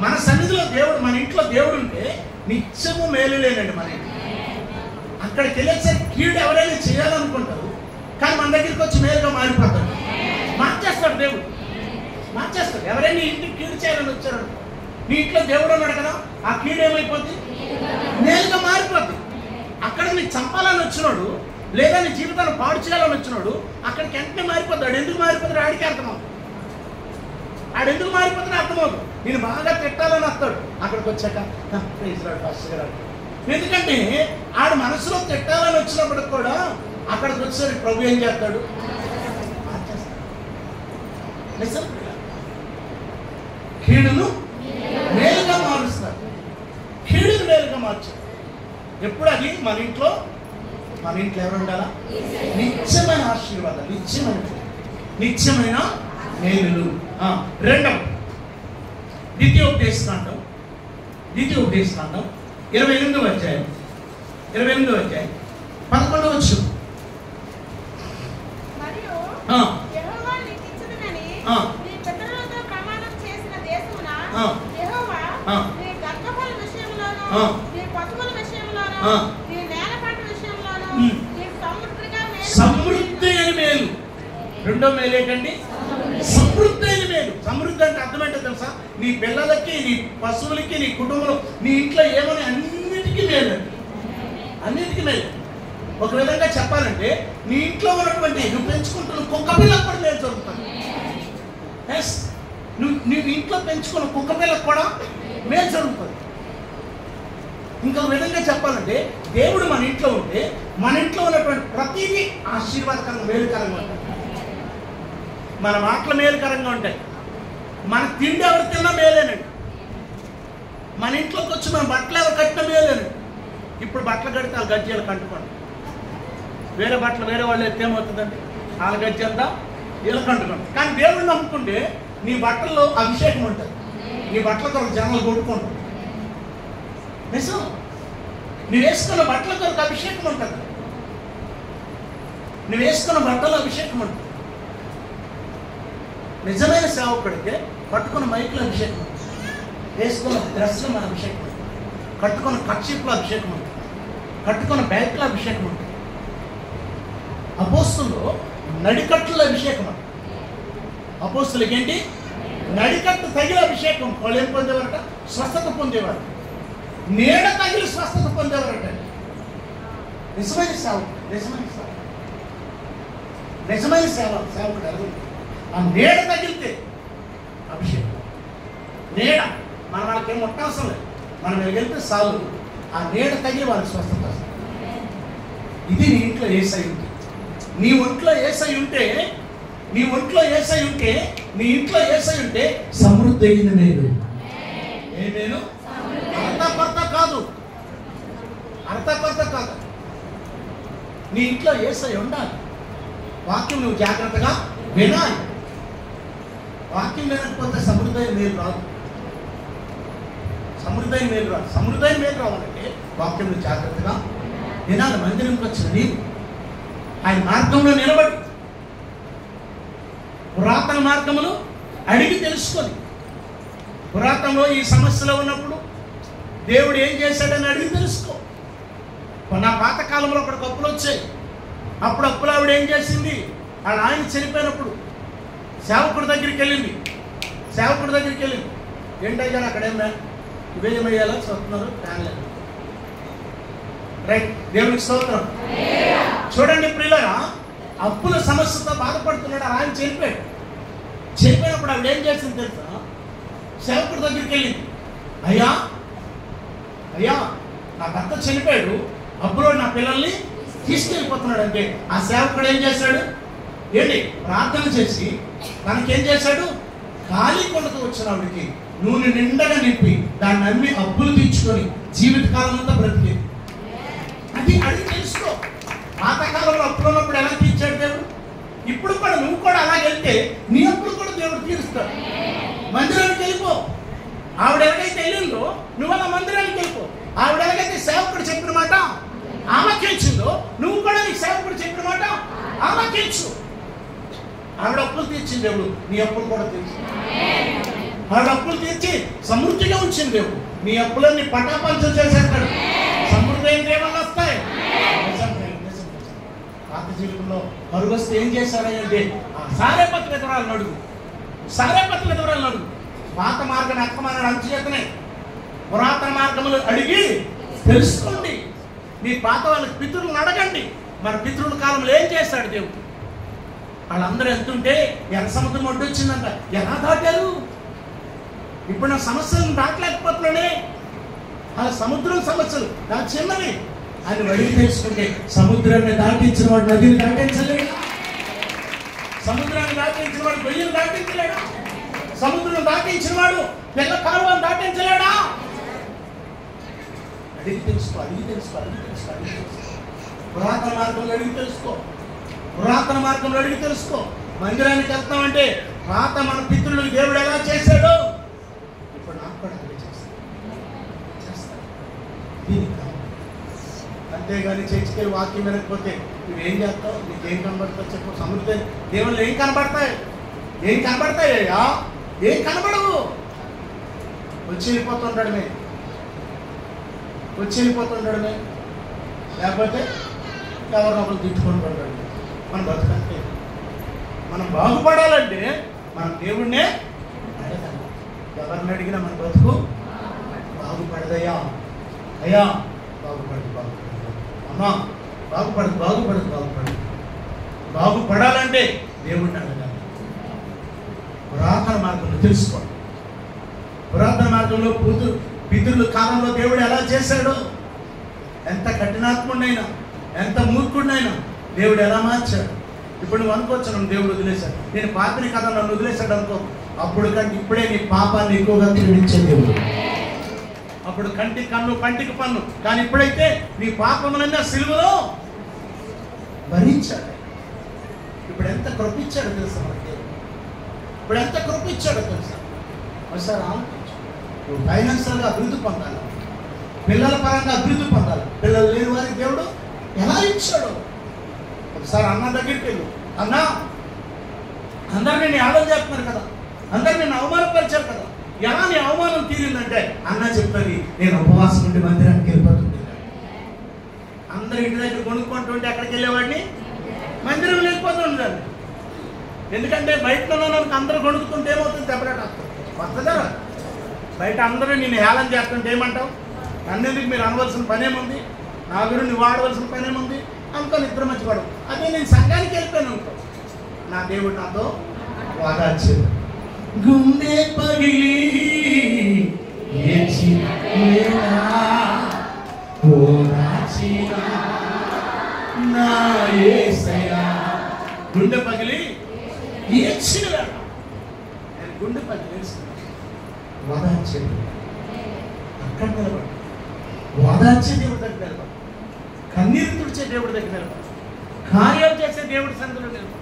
[SPEAKER 1] మన సన్నిధిలో దేవుడు, మన ఇంట్లో దేవుడు ఉంటే నిత్యము మేలు లేనండి మన ఇంట్లో. అక్కడికి వెళ్ళేసరికి కీడు ఎవరైనా చేయాలనుకుంటారు, కానీ మన దగ్గరికి వచ్చి మేలుగా మారిపోతాడు. మార్చేస్తాడు దేవుడు, మార్చేస్తాడు. ఎవరైనా ఇంటికి కీడు చేయాలని వచ్చారు, నీ ఇంట్లో దేవుడు ఉన్నాడు కదా, ఆ కీడు ఏమైపోద్ది? మేలుగా మారిపోద్ది. అక్కడ నీ చంపాలని వచ్చినాడు, లేదా నీ జీవితాన్ని పాడు చేయాలని వచ్చినాడు, అక్కడికి వెంటనే మారిపోతాడు. ఎందుకు మారిపోతాడు? ఆడికి అర్థమవుతుంది. ఆడెందుకు మారిపోతాడు అర్థమవుతుంది. నేను బాగా తిట్టాలని వస్తాడు, అక్కడికి వచ్చాక ఎందుకంటే ఆడు మనసులో తిట్టాలని వచ్చినప్పటికి కూడా అక్కడికి వచ్చేసరికి ప్రభు ఏం చేస్తాడు? కీడును మేలుగా మారుస్తాడు. కీడును మేలుగా మార్చాడు. ఎప్పుడు అది మన ఇంట్లో ఎవరు ఉండాలా? నిత్యమైన ఆశీర్వాదాలు, నిత్యమైన మేలులు. రెండవ ద్వితీయోపదేశకాండం 28వ అధ్యాయం 11వ వచనం. సమృద్ధి అని మేలు. రెండో మేలు ఏంటండి? సమృద్ధి అయిన మేలు. సమృద్ధి అంటే అర్థమేంటో తెలుసా? నీ పిల్లలకి, నీ పశువులకి, నీ కుటుంబంలో, నీ ఇంట్లో ఏమని అన్నిటికీ మేలు. అన్నిటికీ మేలు. ఒక విధంగా చెప్పాలంటే నీ ఇంట్లో ఉన్నటువంటి నువ్వు పెంచుకుంటున్న కుక్క పిల్లకు కూడా మేలు జరుగుతుంది. నువ్వు ఇంట్లో పెంచుకున్న కుక్క పిల్లకు కూడా మేలు జరుగుతుంది. ఇంకొక విధంగా చెప్పాలంటే దేవుడు మన ఇంట్లో ఉంటే మన ఇంట్లో ఉన్నటువంటి ప్రతిదీ ఆశీర్వాదకరంగా, మేలుకరంగా ఉంటుంది. మన మాటలు మేలుకరంగా ఉంటాయి. మన తిండి ఎవరు తిన్నా మేలేనండి. మన ఇంట్లోకి వచ్చి మన బట్టలు ఎవరు కట్టినా మేలేనండి. ఇప్పుడు బట్టలు కడితే ఆ గజ్జీలు కంటుకోండి, వేరే బట్టలు వేరే వాళ్ళు ఎత్తేమవుతుందండి? వాళ్ళ గజ్జి అంతా వీళ్ళకి అంటుకుంటుంది. కానీ దేవుడిని నమ్ముకుంటే నీ బట్టల్లో అభిషేకం ఉంటుంది. నీ బట్టల కొరకు జనాలు కొట్టుకుంటారు. నిజం, నువ్వు వేసుకున్న బట్టల కొరకు అభిషేకం ఉంటుంది. నువ్వు వేసుకున్న బట్టలు అభిషేకం ఉంటుంది. నిజమైన సేవకుడికి కట్టుకున్న మైకుల అభిషేకం ఉంటుంది, వేసుకున్న డ్రెస్లో మన అభిషేకం ఉంటుంది, కట్టుకున్న కర్చీఫ్లో అభిషేకం ఉంటుంది, కట్టుకున్న బ్యాగ్లో అభిషేకం ఉంటుంది. అపోస్తులు నడికట్టుల అభిషేకం. అపోస్తులకి ఏంటి? నడికట్టు తగిలి అభిషేకం. వాళ్ళు ఏం పొందేవారట? స్వస్థత పొందేవారు. నీడ తగిలి స్వస్థత పొందేవారట. నిజమైన సేవ, నిజమైన సేవ, నిజమైన సేవకుడు అడుగు. ఆ నీడ తగిలితే అభిషేకం. నీడ మన వాళ్ళకేం ముట్టవసరం లేదు, మనం వెళ్తే చాలు. ఆ నీడ తగిలి వాళ్ళకి స్వస్థత వస్తుంది. ఇది నీ ఇంట్లో యేసై ఉంటే, నీ ఒంట్లో యేసై ఉంటే, నీ ఒంట్లో యేసై ఉంటే, నీ ఇంట్లో యేసై ఉంటే సమృద్ధి అయిన నేను. ఏ నేను? అర్థపర్థ కాదు, అర్థపర్థ కాదు. నీ ఇంట్లో యేసై ఉండాలి. వాక్యం నువ్వు జాగ్రత్తగా వినాలి. వాక్యం వినకపోతే సమృద్ధి మేలు రాదు. సమృద్ధి మేలు రాదు. సమృద్ధి మేలు రావాలంటే వాక్యం నువ్వు జాగ్రత్తగా వినాలి. మందిరంకి వచ్చిన నీవు ఆయన మార్గంలో నిలబడి పురాతన మార్గములు అడిగి తెలుసుకొని, పురాతనలో ఈ సమస్యలో ఉన్నప్పుడు దేవుడు ఏం చేశాడని అడిగి తెలుసుకో. నా పాతకాలంలో అప్పటికి అప్పులు వచ్చాయి. అప్పుడు అప్పులు ఆవిడ ఏం చేసింది? ఆయన చనిపోయినప్పుడు సేవకుడి దగ్గరికి వెళ్ళింది. సేవకుడి దగ్గరికి వెళ్ళింది. ఏంటయ్యా అక్కడేం ఇవేమయ్యాలో చూస్తున్నారు, ఫ్యాన్లేదు. రైట్, దేవునికి స్తోత్రం. చూడండి ప్రియులారా, అప్పుల సమస్యతో బాధపడుతున్నాడు. ఆయన చనిపోయాడు. చనిపోయినప్పుడు ఆవిడ ఏం చేసింది తెలుసా? సేవకుడి దగ్గరికి వెళ్ళింది. అయ్యా అయ్యా, నా భర్త చనిపోయాడు, అప్పులో నా పిల్లల్ని తీసుకెళ్ళిపోతున్నాడు. అంటే ఆ సేవకుడు ఏం చేశాడు? ఏంటి? ప్రార్థన చేసి తనకేం చేశాడు? ఖాళీ కొండతో వచ్చిన ఆవిడికి నూనె నిండగా నింపి దాన్ని అమ్మి అప్పులు తీర్చుకొని జీవితకాలం అంతా బ్రతికేది. అది అడిగి తెలుసుకో. పాతకాలంలో అప్పులు ఉన్నప్పుడు ఎలా తీర్చాడు దేవుడు? ఇప్పుడు కూడా నువ్వు కూడా అలాగే వెళ్తే నీ అప్పులు కూడా దేవుడు తీరుస్తాడు. మందిరానికి వెళ్ళిపో. ఆవిడ ఎలాగైతే వెళ్ళిందో నువ్వు అలా మందిరానికి వెళ్ళిపో. ఆవిడ ఎలాగైతే సేవకుడు చెప్పిన మాట ఆలకించిందో నువ్వు కూడా నీ సేవకుడు చెప్పిన మాట ఆలకించు. ఆవిడ అప్పులు తీర్చింది దేవుడు, నీ అప్పులు కూడా తీర్చి. ఆవిడ అప్పులు తీర్చి సమృద్ధిగా ఉంచింది దేవుడు. నీ అప్పులన్నీ పటాపంచం చేసేస్తాడు. సమృద్ధి అయిన దేవాలు వస్తాయి. పాత జీవితంలో మరుగు వస్తే ఏం చేశారంటే సారేపత్ర విధవరాలను అడుగు. సారేపత్ర విధవరాలను అడుగు. పాత మార్గం అక్కమన్నాడు అంచుచేతనే. పురాతన మార్గములు అడిగి తెలుసుకోండి. మీ పాత వాళ్ళకి పితృలను అడగండి. మన పితృల కాలంలో ఏం చేశాడు దేవుడు? వాళ్ళందరూ ఎంతుంటే ఎర్ర సముద్రం ఒడ్డు వచ్చిందంట. ఎలా దాటారు? ఇప్పుడు నా సమస్యలను దాటలేకపోతున్నానే. ఆ సముద్రం సమస్యలు నా చిన్నవి అని అడిగి తెలుసుకుంటే సముద్రాన్ని దాటించిన వాడు నదిని దాటించలేడు. సముద్రాన్ని దాటించిన వాడు గొయ్యను దాటించలేడా? సముద్రం దాటించిన వాడు పిల్ల కాలువను దాటించలేడా? అడిగి తెలుసుకో, అడిగి తెలుసుకో, అడిగి తెలుసుకో, అడిగి తెలుసుకో. పురాతన మార్గంలో అడిగి తెలుసుకో. పురాతన మార్గంలో అడిగి తెలుసుకో. మందిరానికి వెళ్తామంటే పాత మన పితృలకు దేవుడు ఎలా చేశాడో ఇప్పుడు నాకు కూడా అదే చేస్తాడు. అంతేగాని చర్చికి వాక్యం వినకపోతే నువ్వేం చేస్తావు? నీకేం కనబడతావు చెప్పు. సమృద్ధి దేవుళ్ళు ఏం కనబడతాయి? ఏం కనబడతాయ్యా? ఏం కనబడవు. వచ్చి వెళ్ళిపోతుండడమే, వచ్చి వెళ్ళిపోతుండడమే. లేకపోతే ఎవరినొకరు తిట్టుకొని పడ్డాడు. మనం బతుకంటే మనం బాగుపడాలంటే మనం దేవుడినే అడగాలి. ఎవరిని అడిగినా మన బతుకు బాగుపడదయ్యా. అయ్యా బాగుపడదు, బాగుపడదు, అమ్మా బాగుపడదు, బాగుపడదు, బాగుపడదు. బాగుపడాలంటే దేవుడిని అడగాలి. పురాతన మార్గంలో తెలుసుకోండి. పురాతన మార్గంలో పితృల కాలంలో దేవుడు ఎలా చేశాడో, ఎంత కఠినాత్ముడైనా ఎంత మూర్ఖుడినైనా దేవుడు ఎలా మార్చాడు. ఇప్పుడు నువ్వు అనుకోవచ్చు నన్ను దేవుడు వదిలేశాడు, నేను పాపిని కదా నన్ను వదిలేశాడు అనుకో. అప్పుడు కంటే ఇప్పుడే నీ పాపాన్ని ఎక్కువగా తీర్చే దేవుడు. అప్పుడు కంటికి కన్ను పంటికి పన్ను, కానీ ఇప్పుడైతే నీ పాపములన్నీ సిలువలో భరించాడు. ఇప్పుడు ఎంత ఎంత కృప ఇచ్చాడో తెలుసా మనకి, ఇప్పుడు ఎంత కృప ఇచ్చాడో తెలుసా. ఒకసారి ఆలోచించు. నువ్వు ఫైనాన్షియల్గా అభివృద్ధి పొందాలి, పిల్లల పరంగా అభివృద్ధి పొందాలి. పిల్లలు లేని వారికి దేవుడు ఎలా ఇచ్చాడు. ఒకసారి అన్న దగ్గరికి వెళ్ళు, అన్నా అందరు నేను ఆలోచన చేస్తున్నారు కదా, అందరు నేను అవమానపరిచారు కదా, ఎలా నీ అవమానం తీరిందంటే అన్న చెప్పాలి, నేను ఉపవాసం ఉండి మందిరానికి వెళ్ళిపోతుంది. అందరు ఇంటి దగ్గర కొనుక్కుంటుంటే ఎక్కడికి వెళ్ళేవాడిని, మందిరం వెళ్ళిపోతూ ఉండేదాన్ని. ఎందుకంటే బయట అందరూ కొనుక్కుంటే ఏమవుతుంది, దెబ్బలాట వస్తుందా. బయట అందరూ నేను హేళన చేస్తుంటే ఏమంటావు, అన్నింటికి మీరు అనవలసిన పనేముంది, నా గురించి నువ్వు ఆడవలసిన పనేముంది అనుకోని ఇద్దరు మంచివాడు. అదే నేను సంఘానికి వెళ్ళిపోయాను అనుకో, నా దేవుడు నాతో వాదార్చాడు. గుండె పగిలి గుండె పగిలి ఏడ్చిన గుండె పగిలి వాదార్చాడు. అక్కడ నిలబడు, వాదార్చే దేవుడి దగ్గర నిలబడు, కన్నీరు తుడిచే దేవుడి దగ్గర నిలబడు, కార్యాలు చేసే దేవుడి సందులో నిలబడు.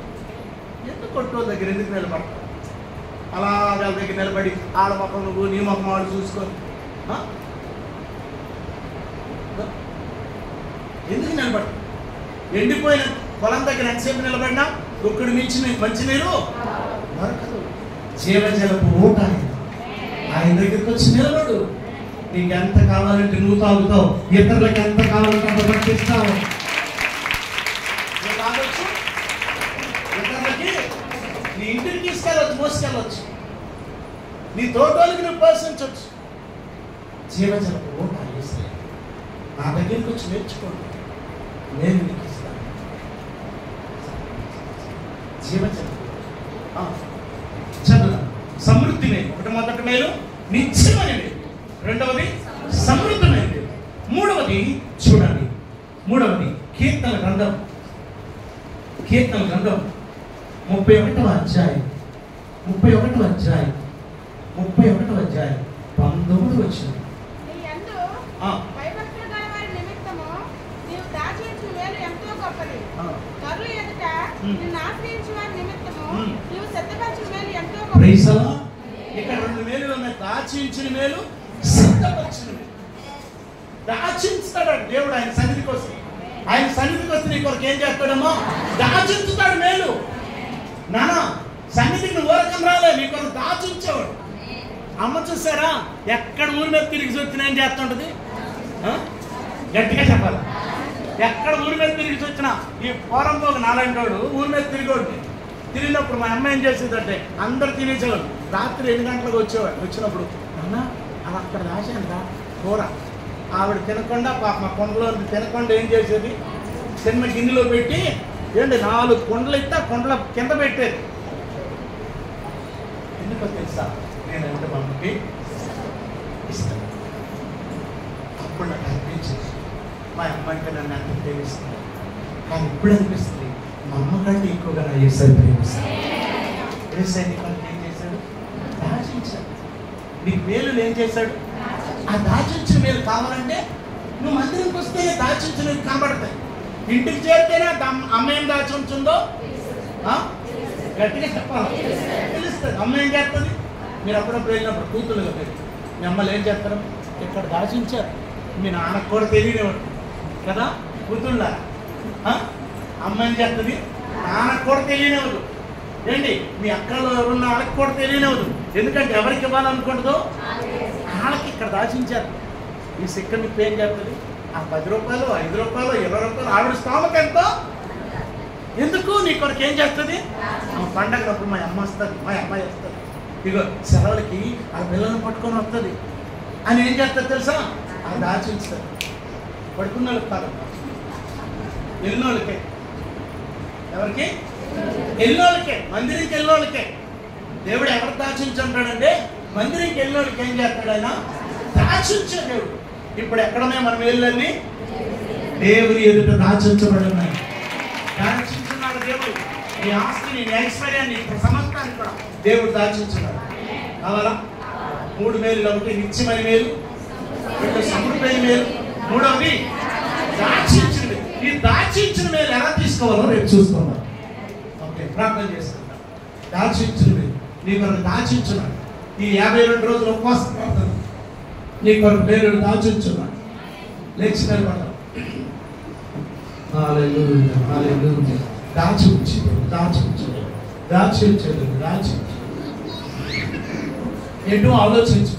[SPEAKER 1] ఎందుకు కొట్టుకోళ్ళ దగ్గర ఎందుకు నిలబడతావు? అలా వాళ్ళ దగ్గర నిలబడి ఆడ మొక్కం నువ్వు నీ మొక్కం వాడు చూసుకొని ఎందుకు నిలబడు? ఎండిపోయిన పొలం దగ్గర ఎంతసేపు నిలబడినా ఒక్కడి మించిన మంచినీరు దొరకదు. జీవజలపు ఊట ఆయన దగ్గరికి వచ్చి నిలబడు. నీకు ఎంత కావాలంటే నువ్వు తాగుతావు, ఇతరులకు ఎంత కావాలంటే అంత పట్టిస్తావు. నువ్వు తాగొచ్చు, ఇతరులకి నీ ఇంటికి తీసుకెళ్ళవచ్చు, మోసుకెళ్ళవచ్చు, నీ తోటోళ్ళకి నువ్వు పోషించవచ్చు. జీవజలపు ఊట వేస్తే నా దగ్గరికి వచ్చి నేర్చుకోండి, నేను నీకు ఇస్తాను. జీవజలపు చదువు సమృద్ధి మేలు. మొదటి మేలు నిత్యమైన మేలు, రెండవది సమృద్ధమైనది, మూడవది చూడండి, మూడవది కీర్తన గ్రంథం 31వ అధ్యాయం 19 వచ్చింది. ఇక్కడ 2 మేలు ఉన్నాయి, దాచించిన మేలు, సిద్ధపరిచిన మేలు. దాచించుతాడు దేవుడు ఆయన సన్నిధికి వస్తే. ఆయన సన్నిధికి వస్తే నీ కొరకు ఏం చేస్తాడమ్మో, దాచించుతాడు మేలు. నానా సన్నిధికి నువ్వు ఊరకం రాలే, నీ కొరకు దాచించేవాడు. అమ్మ చూసారా ఎక్కడ ఊరి మీద తిరిగి వచ్చినా ఏం చేస్తుంటది, గట్టిగా చెప్పాలి. ఎక్కడ ఊరి మీద తిరిగి వచ్చినా ఈ పోరంతో ఒక నాలంటోడు ఊరి మీద తిరిగినప్పుడు మా అమ్మ ఏం చేసేదంటే అందరు తినేసేవాడు. రాత్రి 8 గంటలకు వచ్చేవాడు. వచ్చినప్పుడు అన్న అలా అక్కడ రాశాను కూర, ఆవిడ తినకుండా పాప మా కొండలో తినకుండా ఏం చేసేది, చిన్న గిన్నెలో పెట్టి ఏంటి 4 కుండలు ఇస్తే కుండల కింద పెట్టేది. ఎందుకో తెలుసా, నేను అంటే మా అమ్మకి ఇస్తాను. అప్పుడు నాకు అనిపించింది మా అమ్మ అంటే నన్ను అంత ప్రేమిస్తుంది. కానీ ఇప్పుడు అనిపిస్తుంది మా అమ్మ కంటే ఎక్కువగా నా యేసయ్య ప్రేమిస్తాను. యేసయ్య నీ పనికి ఏం చేశాడు, దాచించాడు. నీకు మేలు ఏం చేశాడు, ఆ దాచించిన మేలు కావాలంటే నువ్వు మందిరంకి వస్తేనే దాచించిన కనబడతాయి. ఇంటికి చేరితేనే అమ్మ ఏం దాచి ఉంచుందో గట్టిగా చెప్పాలి, తెలుస్తుంది. అమ్మ ఏం చేస్తుంది, మీరు అప్పుడప్పుడు వెళ్ళినప్పుడు కూతురుగా పెట్టి మీ అమ్మలు ఏం చేస్తారు, ఇక్కడ దాచించారు. మీ నాన్నకు కూడా తెలియనివ్వడు కదా కూతుళ్ళ. అమ్మ ఏం చేస్తుంది, నాన్నకు కూడా తెలియనివ్వదు. ఏంటి మీ అక్కలు ఎవరున్న వాళ్ళకి కూడా తెలియనివ్వదు. ఎందుకంటే ఎవరికి ఇవ్వాలనుకుంటుందో వాళ్ళకి ఇక్కడ దాచించారు. ఈ సిక్క నిప్పు ఏం చేస్తుంది, ఆ 10 రూపాయలు 5 రూపాయలు 20 రూపాయలు ఆవిడ స్థామత ఎంతో. ఎందుకు నీ కొరకు ఏం చేస్తుంది, ఆ పండగలప్పుడు మా అమ్మ వస్తుంది, మా అమ్మాయి వస్తుంది, ఇగో సెలవులకి ఆ పిల్లలను పట్టుకొని వస్తుంది అని ఏం చేస్తుంది తెలుసా, అది దాచించుతుంది. పడుకున్న వాళ్ళకి కాదు, వెళ్ళినోళ్ళకే. ఎవరికి, వెళ్ళినోళ్ళకే, మందిరికి వెళ్ళినోళ్ళకే. దేవుడు ఎవరు దాచించుంటాడంటే మందిరికి వెళ్ళినోళ్ళకి ఏం చేస్తాడైనా దాచించే దేవుడు. ఇప్పుడు ఎక్కడనే మన వేళ్ళన్నీ దేవుని ఎదుట దాచించబడి ఉన్నాయి. దాచించున్నాడు దేవుడు. నీ ఆస్తిని, నీ ఐశ్వర్యాన్ని, సమస్తాన్ని కూడా దేవుడు దాచించున్నాడు. కావాలా? 3 మేలు. ఒకటి నిత్యమైన మేలు, 2 సమృద్ధమైన మేలు, 3వది దాచించిన మేలు. ఈ దాచించిన మేలు ఎలా తీసుకోవాలో రేపు చూసుకుందాం. ఓకే. ప్రార్థన చేసుకుంటాం. దాచించును మీరు, నీ కొరకు దాచించున్నాడు. ఈ 52 రోజులు ఉపవాస ప్రార్థన నీ కొరకు పేరు దాచించున్నాడు. లేచి నిలబడతాం. హల్లెలూయా, హల్లెలూయా. దాచి ఉంచి ఎటు ఆలోచించు.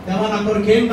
[SPEAKER 1] దేవా నా కొరకు ఏం